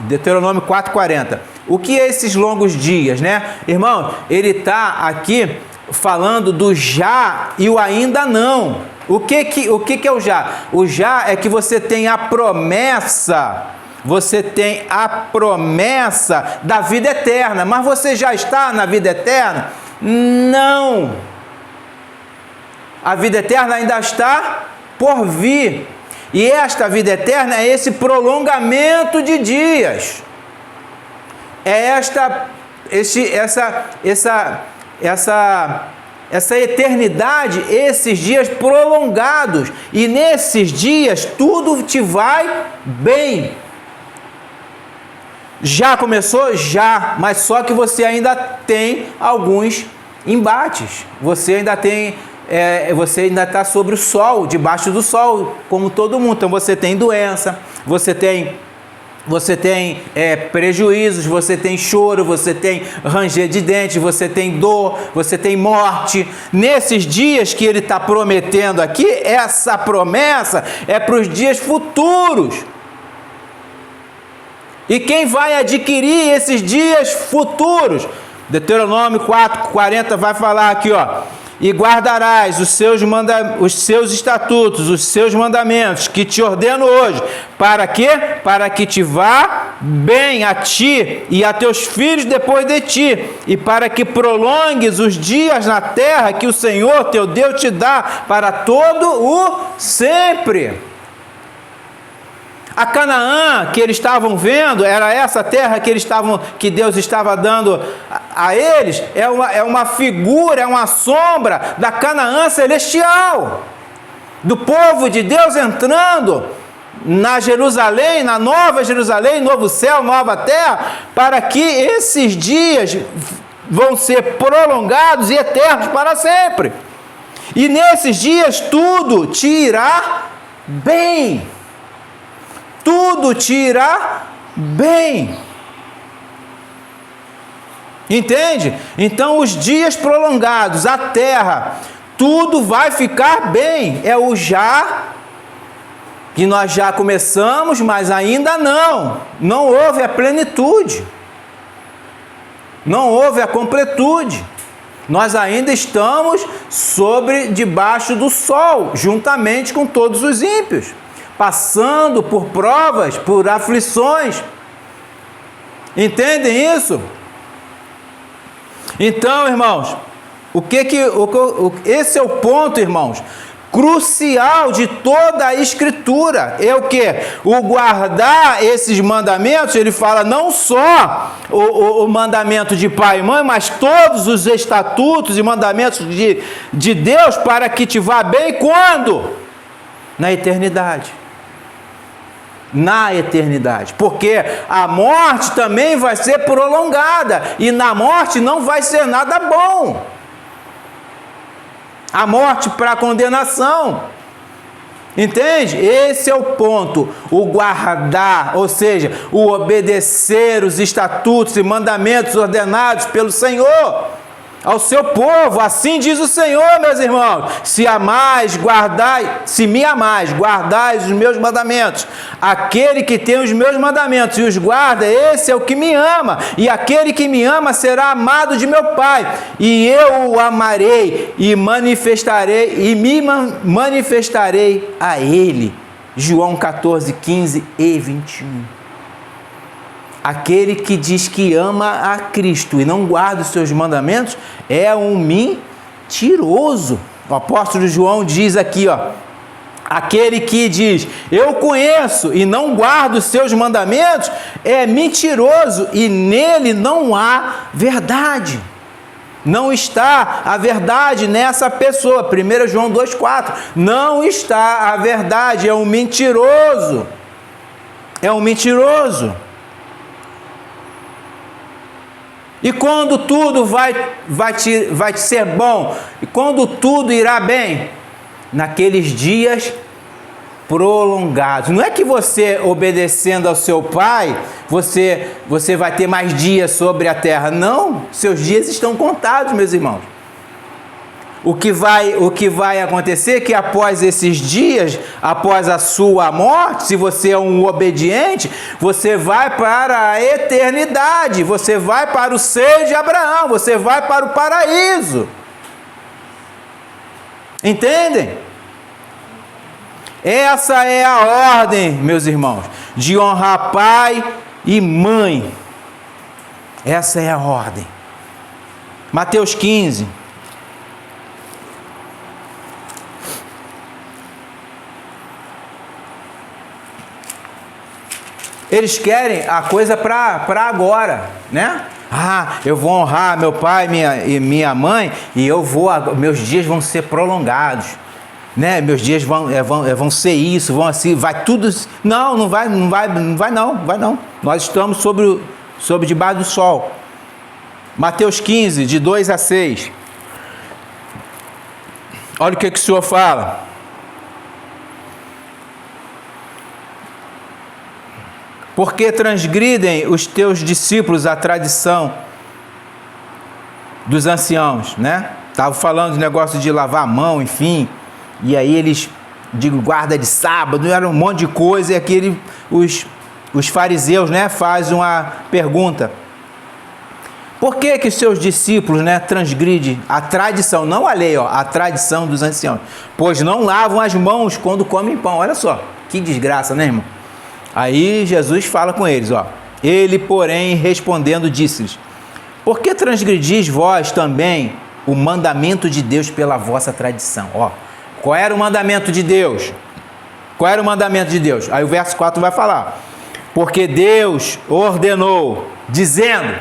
Deuteronômio 4:40. O que é esses longos dias, né? Irmão, ele está aqui falando do já e o ainda não. O que é o já? O já é que você tem a promessa. Você tem a promessa da vida eterna. Mas você já está na vida eterna? Não. A vida eterna ainda está por vir. E esta vida eterna é esse prolongamento de dias. É essa eternidade, esses dias prolongados. E nesses dias tudo te vai bem. Já começou? Já. Mas só que você ainda tem alguns embates. Você ainda está sobre o sol, debaixo do sol, como todo mundo. Então você tem doença, você tem você tem prejuízos, você tem choro, você tem ranger de dentes, você tem dor, você tem morte. Nesses dias que ele está prometendo aqui, essa promessa é para os dias futuros. E quem vai adquirir esses dias futuros? Deuteronômio 4:40 vai falar aqui, ó. E guardarás os seus estatutos, os seus mandamentos, que te ordeno hoje. Para quê? Para que te vá bem a ti e a teus filhos depois de ti. E para que prolongues os dias na terra que o Senhor teu Deus te dá para todo o sempre. A Canaã que eles estavam vendo, era essa terra que Deus estava dando a eles, é uma figura, é uma sombra da Canaã celestial, do povo de Deus entrando na Jerusalém, na nova Jerusalém, novo céu, nova terra, para que esses dias vão ser prolongados e eternos para sempre. E nesses dias tudo te irá bem. Tudo te irá bem. Entende? Então, os dias prolongados, a terra, tudo vai ficar bem. É o já, que nós já começamos, mas ainda não. Não houve a plenitude. Não houve a completude. Nós ainda estamos debaixo do sol, juntamente com todos os ímpios, passando por provas, por aflições. Entendem isso? Então, irmãos, esse é o ponto, irmãos, crucial de toda a Escritura. É o que? O guardar esses mandamentos. Ele fala não só o mandamento de pai e mãe, mas todos os estatutos e mandamentos de Deus, para que te vá bem quando? Na eternidade. Na eternidade, porque a morte também vai ser prolongada, e na morte não vai ser nada bom. A morte para condenação. Entende? Esse é o ponto. O guardar, ou seja, o obedecer os estatutos e mandamentos ordenados pelo Senhor ao seu povo. Assim diz o Senhor, meus irmãos: se me amais, guardais os meus mandamentos. Aquele que tem os meus mandamentos e os guarda, esse é o que me ama. E aquele que me ama será amado de meu Pai. E eu o amarei e me manifestarei a ele. João 14:15 e 21. Aquele que diz que ama a Cristo e não guarda os seus mandamentos é um mentiroso. O apóstolo João diz aqui, ó: aquele que diz eu conheço e não guarda os seus mandamentos é mentiroso, e nele não há verdade. Não está a verdade nessa pessoa. 1 João 2,4. Não está a verdade, é um mentiroso. É um mentiroso. E quando tudo vai ser bom, e quando tudo irá bem, naqueles dias prolongados. Não é que você, obedecendo ao seu pai, você vai ter mais dias sobre a terra. Não, seus dias estão contados, meus irmãos. O que vai acontecer é que após esses dias, após a sua morte, se você é um obediente, você vai para a eternidade, você vai para o seio de Abraão, você vai para o paraíso. Entendem? Essa é a ordem, meus irmãos, de honrar pai e mãe. Essa é a ordem. Mateus 15. Eles querem a coisa para agora, né? Eu vou honrar meu pai e minha mãe, e meus dias vão ser prolongados, né? Meus dias vão ser isso, vão assim, vai tudo. Não vai não. Nós estamos sobre debaixo do sol. Mateus 15, de 2 a 6. Olha o que o Senhor fala. Porque transgridem os teus discípulos a tradição dos anciãos, né? Estavam falando de negócio de lavar a mão, enfim, e aí eles, de guarda de sábado, era um monte de coisa, e aqui os fariseus, né, fazem uma pergunta: por que que seus discípulos, né, transgridem a tradição, não a lei, a tradição dos anciãos? Pois não lavam as mãos quando comem pão. Olha só, que desgraça, né, irmão? Aí Jesus fala com eles, ele, porém, respondendo, disse-lhes: por que transgredis vós também o mandamento de Deus pela vossa tradição? Qual era o mandamento de Deus? Qual era o mandamento de Deus? Aí o verso 4 vai falar: porque Deus ordenou, dizendo: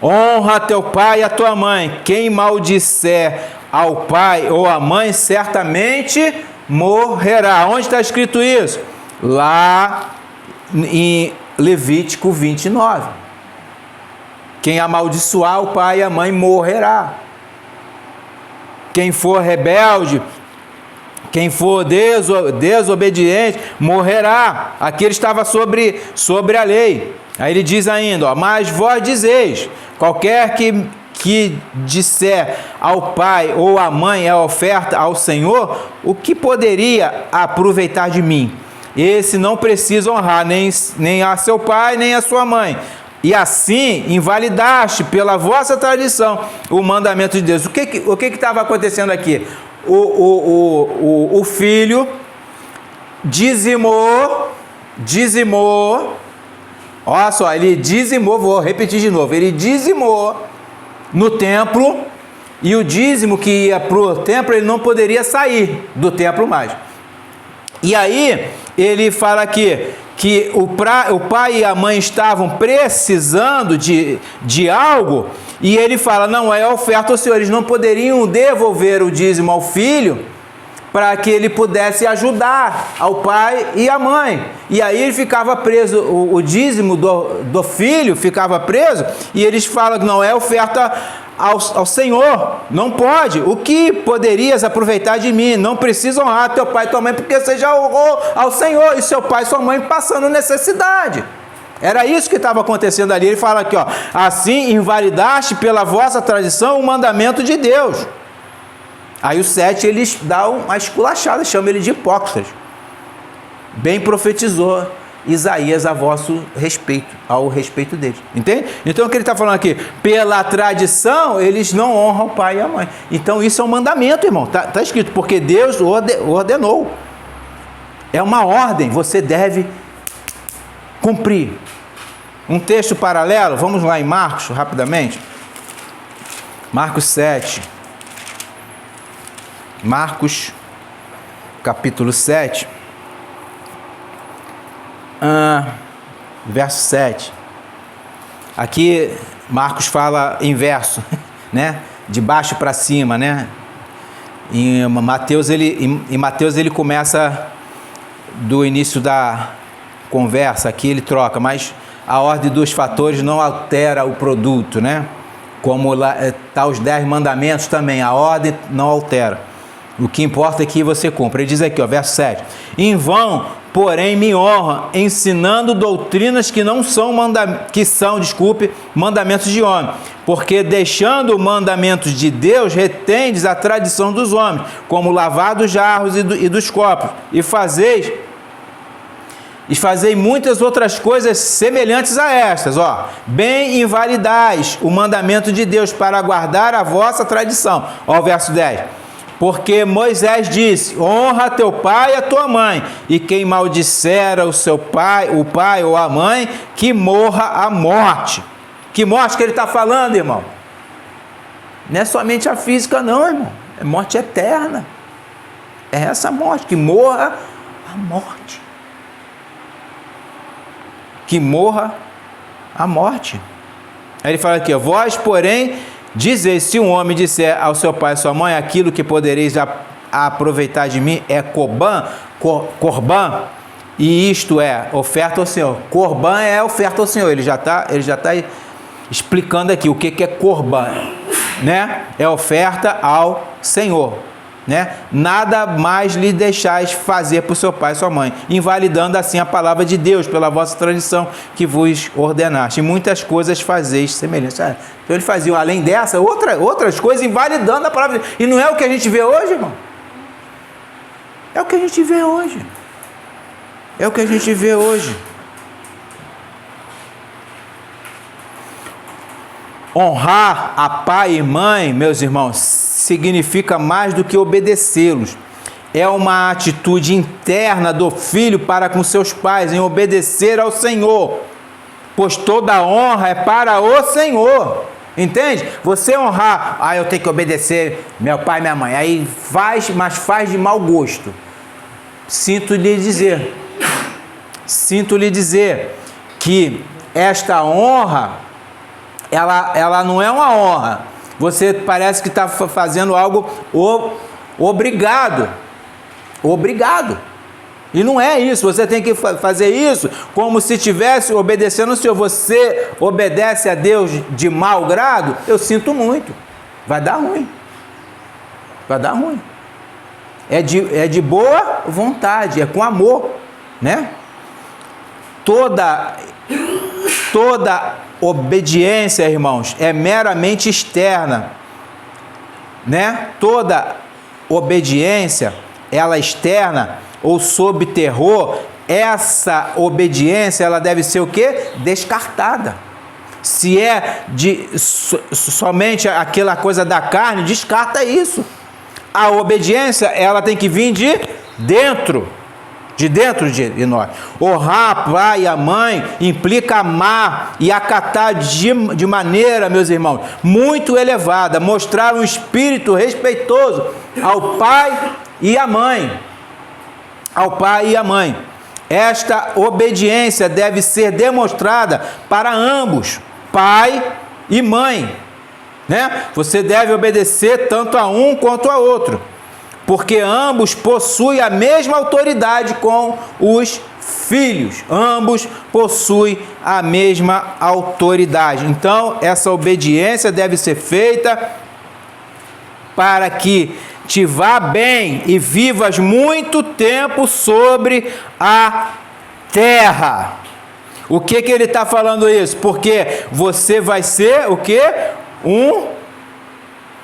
honra teu pai e a tua mãe. Quem maldisser ao pai ou à mãe, certamente morrerá. Onde está escrito isso? Lá em Levítico 29. Quem amaldiçoar o pai e a mãe morrerá. Quem for rebelde, quem for desobediente, morrerá. Aqui ele estava sobre a lei. Aí ele diz ainda, mas vós dizeis: qualquer que disser ao pai ou à mãe é oferta ao Senhor, o que poderia aproveitar de mim? Esse não precisa honrar nem a seu pai, nem a sua mãe. E assim invalidaste pela vossa tradição o mandamento de Deus. O que estava acontecendo aqui? O filho dizimou, olha só, ele dizimou, vou repetir de novo, ele dizimou no templo, e o dízimo que ia para o templo, ele não poderia sair do templo mais. E aí, ele fala aqui que o pai e a mãe estavam precisando de algo, e ele fala: não, é oferta ao Senhor. Eles não poderiam devolver o dízimo ao filho para que ele pudesse ajudar ao pai e à mãe. E aí ele ficava preso, o dízimo do filho ficava preso, e eles falam que não, é oferta ao Senhor, não pode. O que poderias aproveitar de mim? Não precisa honrar teu pai e tua mãe, porque você já honrou ao Senhor, e seu pai e sua mãe passando necessidade. Era isso que estava acontecendo ali. Ele fala aqui, assim invalidaste pela vossa tradição o mandamento de Deus. Aí o 7, eles dão uma esculachada, chamam ele de hipócritas. Bem profetizou Isaías a vosso respeito, ao respeito deles. Entende? Então o que ele está falando aqui? Pela tradição, eles não honram o pai e a mãe. Então isso é um mandamento, irmão. Está escrito, porque Deus ordenou. É uma ordem, você deve cumprir. Um texto paralelo, vamos lá em Marcos, rapidamente. Marcos 7. Marcos, capítulo 7. Verso 7. Aqui Marcos fala inverso, né? De baixo para cima, né? Em Mateus ele começa do início da conversa, aqui ele troca, mas a ordem dos fatores não altera o produto, né? Como lá tá os 10 mandamentos também, a ordem não altera. O que importa é que você cumpra. Ele diz aqui, verso 7. Em vão, porém, me honra, ensinando doutrinas que não são mandamentos de homem. Porque deixando mandamentos de Deus, retendes a tradição dos homens, como lavar dos jarros e dos copos. E fazei muitas outras coisas semelhantes a estas. Bem invalidais o mandamento de Deus para guardar a vossa tradição. O verso 10. Porque Moisés disse: honra teu pai e a tua mãe, e quem maldisser o pai ou a mãe, que morra a morte. Que morte que ele está falando, irmão? Não é somente a física, não, irmão. É morte eterna. É essa morte, que morra a morte. Que morra a morte. Aí ele fala aqui, vós, porém, dizeis: se um homem disser ao seu pai e sua mãe, aquilo que podereis aproveitar de mim é corban, e isto é oferta ao Senhor. Corban é oferta ao Senhor. Ele já está explicando aqui o que é corban, né? É oferta ao Senhor. né? Nada mais lhe deixais fazer por seu pai e sua mãe, invalidando assim a palavra de Deus pela vossa tradição que vos ordenaste. E muitas coisas fazeis semelhantes. Então ele fazia, além dessa, outras coisas, invalidando a palavra de Deus. E não é o que a gente vê hoje, irmão? É o que a gente vê hoje. É o que a gente vê hoje. Honrar a pai e mãe, meus irmãos, significa mais do que obedecê-los. É uma atitude interna do filho para com seus pais, em obedecer ao Senhor, pois toda honra é para o Senhor. Entende? Você honrar, eu tenho que obedecer meu pai e minha mãe, aí faz, mas faz de mau gosto. Sinto lhe dizer que esta honra, ela não é uma honra. Você parece que está fazendo algo obrigado. E não é isso. Você tem que fazer isso como se estivesse obedecendo o Senhor. Você obedece a Deus de mau grado, eu sinto muito. Vai dar ruim. É de boa vontade, é com amor, né? Toda obediência, irmãos, é meramente externa, né? Toda obediência, ela externa ou sob terror, essa obediência, ela deve ser o quê? Descartada. Se é somente aquela coisa da carne, descarta isso. A obediência, ela tem que vir de dentro de nós. Honrar a pai e a mãe implica amar e acatar de maneira, meus irmãos, muito elevada, mostrar um espírito respeitoso ao pai e à mãe. Esta obediência deve ser demonstrada para ambos, pai e mãe, né? Você deve obedecer tanto a um quanto a outro, porque ambos possuem a mesma autoridade com os filhos. Ambos possuem a mesma autoridade. Então, essa obediência deve ser feita para que te vá bem e vivas muito tempo sobre a terra. O que ele está falando isso? Porque você vai ser o quê? Um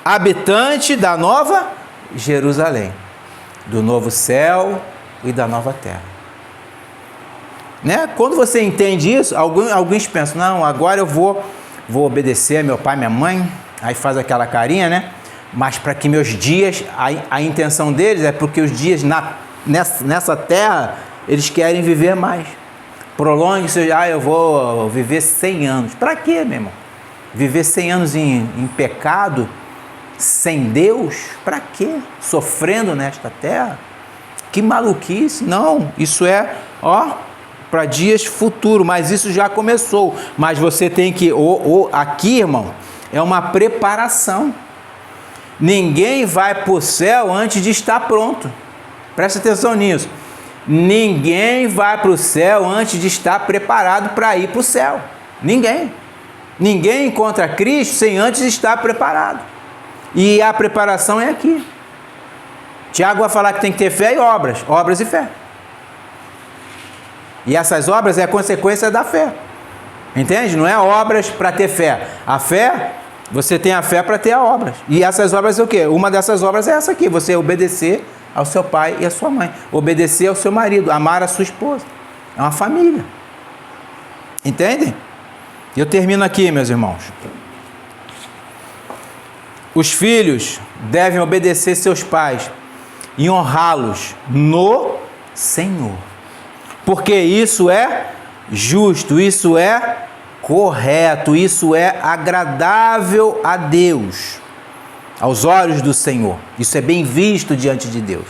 habitante da nova Jerusalém, do novo céu e da nova terra, né? Quando você entende isso, alguns pensam, não, agora eu vou obedecer meu pai e minha mãe, aí faz aquela carinha, né? Mas para que meus dias, a intenção deles é porque os dias nessa terra, eles querem viver mais. Prolongue, eu vou viver 100 anos. Para quê, meu irmão? Viver 100 anos em pecado, sem Deus, para quê? Sofrendo nesta terra? Que maluquice! Não, isso é, para dias futuros, mas isso já começou. Mas você tem que, aqui, irmão, é uma preparação. Ninguém vai para o céu antes de estar pronto. Presta atenção nisso. Ninguém vai para o céu antes de estar preparado para ir para o céu. Ninguém. Ninguém encontra Cristo sem antes estar preparado. E a preparação é aqui. Tiago vai falar que tem que ter fé e obras e fé. E essas obras é a consequência da fé. Entende? Não é obras para ter fé. A fé, você tem a fé para ter as obras. E essas obras é o quê? Uma dessas obras é essa aqui, você obedecer ao seu pai e à sua mãe. Obedecer ao seu marido, amar a sua esposa. É uma família. Entende? E eu termino aqui, meus irmãos. Os filhos devem obedecer seus pais e honrá-los no Senhor. Porque isso é justo, isso é correto, isso é agradável a Deus, aos olhos do Senhor. Isso é bem visto diante de Deus.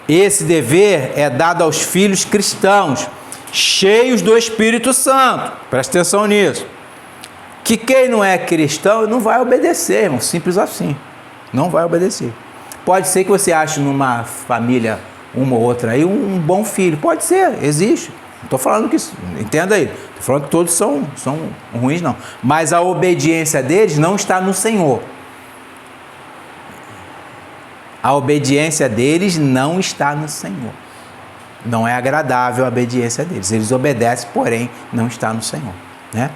Esse dever é dado aos filhos cristãos, cheios do Espírito Santo. Presta atenção nisso. Que quem não é cristão não vai obedecer, irmão. Simples assim. Não vai obedecer. Pode ser que você ache numa família, uma ou outra aí, um bom filho. Pode ser, existe. Não estou falando que... Entenda aí. Estou falando que todos são ruins, não. Mas a obediência deles não está no Senhor. A obediência deles não está no Senhor. Não é agradável a obediência deles. Eles obedecem, porém, não está no Senhor, né?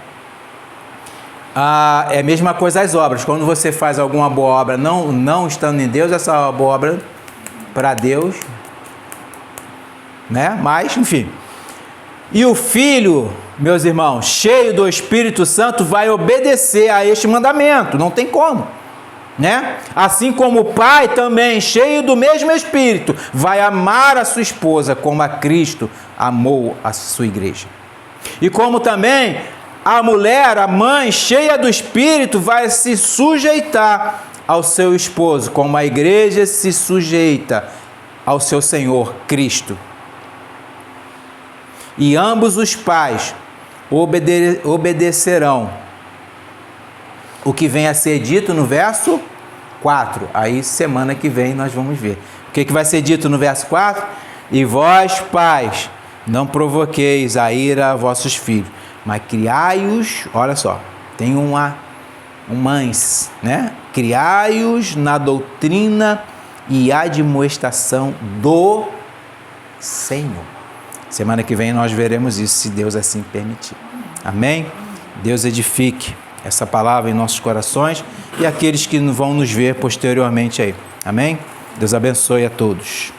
É a mesma coisa as obras. Quando você faz alguma boa obra não estando em Deus, essa boa obra para Deus, né? Mas, enfim. E o Filho, meus irmãos, cheio do Espírito Santo, vai obedecer a este mandamento. Não tem como, né? Assim como o Pai também, cheio do mesmo Espírito, vai amar a sua esposa como a Cristo amou a sua igreja. E como também a mulher, a mãe, cheia do Espírito, vai se sujeitar ao seu esposo, como a igreja se sujeita ao seu Senhor Cristo. E ambos os pais obedecerão. O que vem a ser dito no verso 4. Aí, semana que vem, nós vamos ver. O que vai ser dito no verso 4? E vós, pais, não provoqueis a ira a vossos filhos, mas criai-os, olha só, tem um mães, né? Criai-os na doutrina e admoestação do Senhor. Semana que vem nós veremos isso, se Deus assim permitir. Amém? Deus edifique essa palavra em nossos corações e aqueles que vão nos ver posteriormente aí. Amém? Deus abençoe a todos.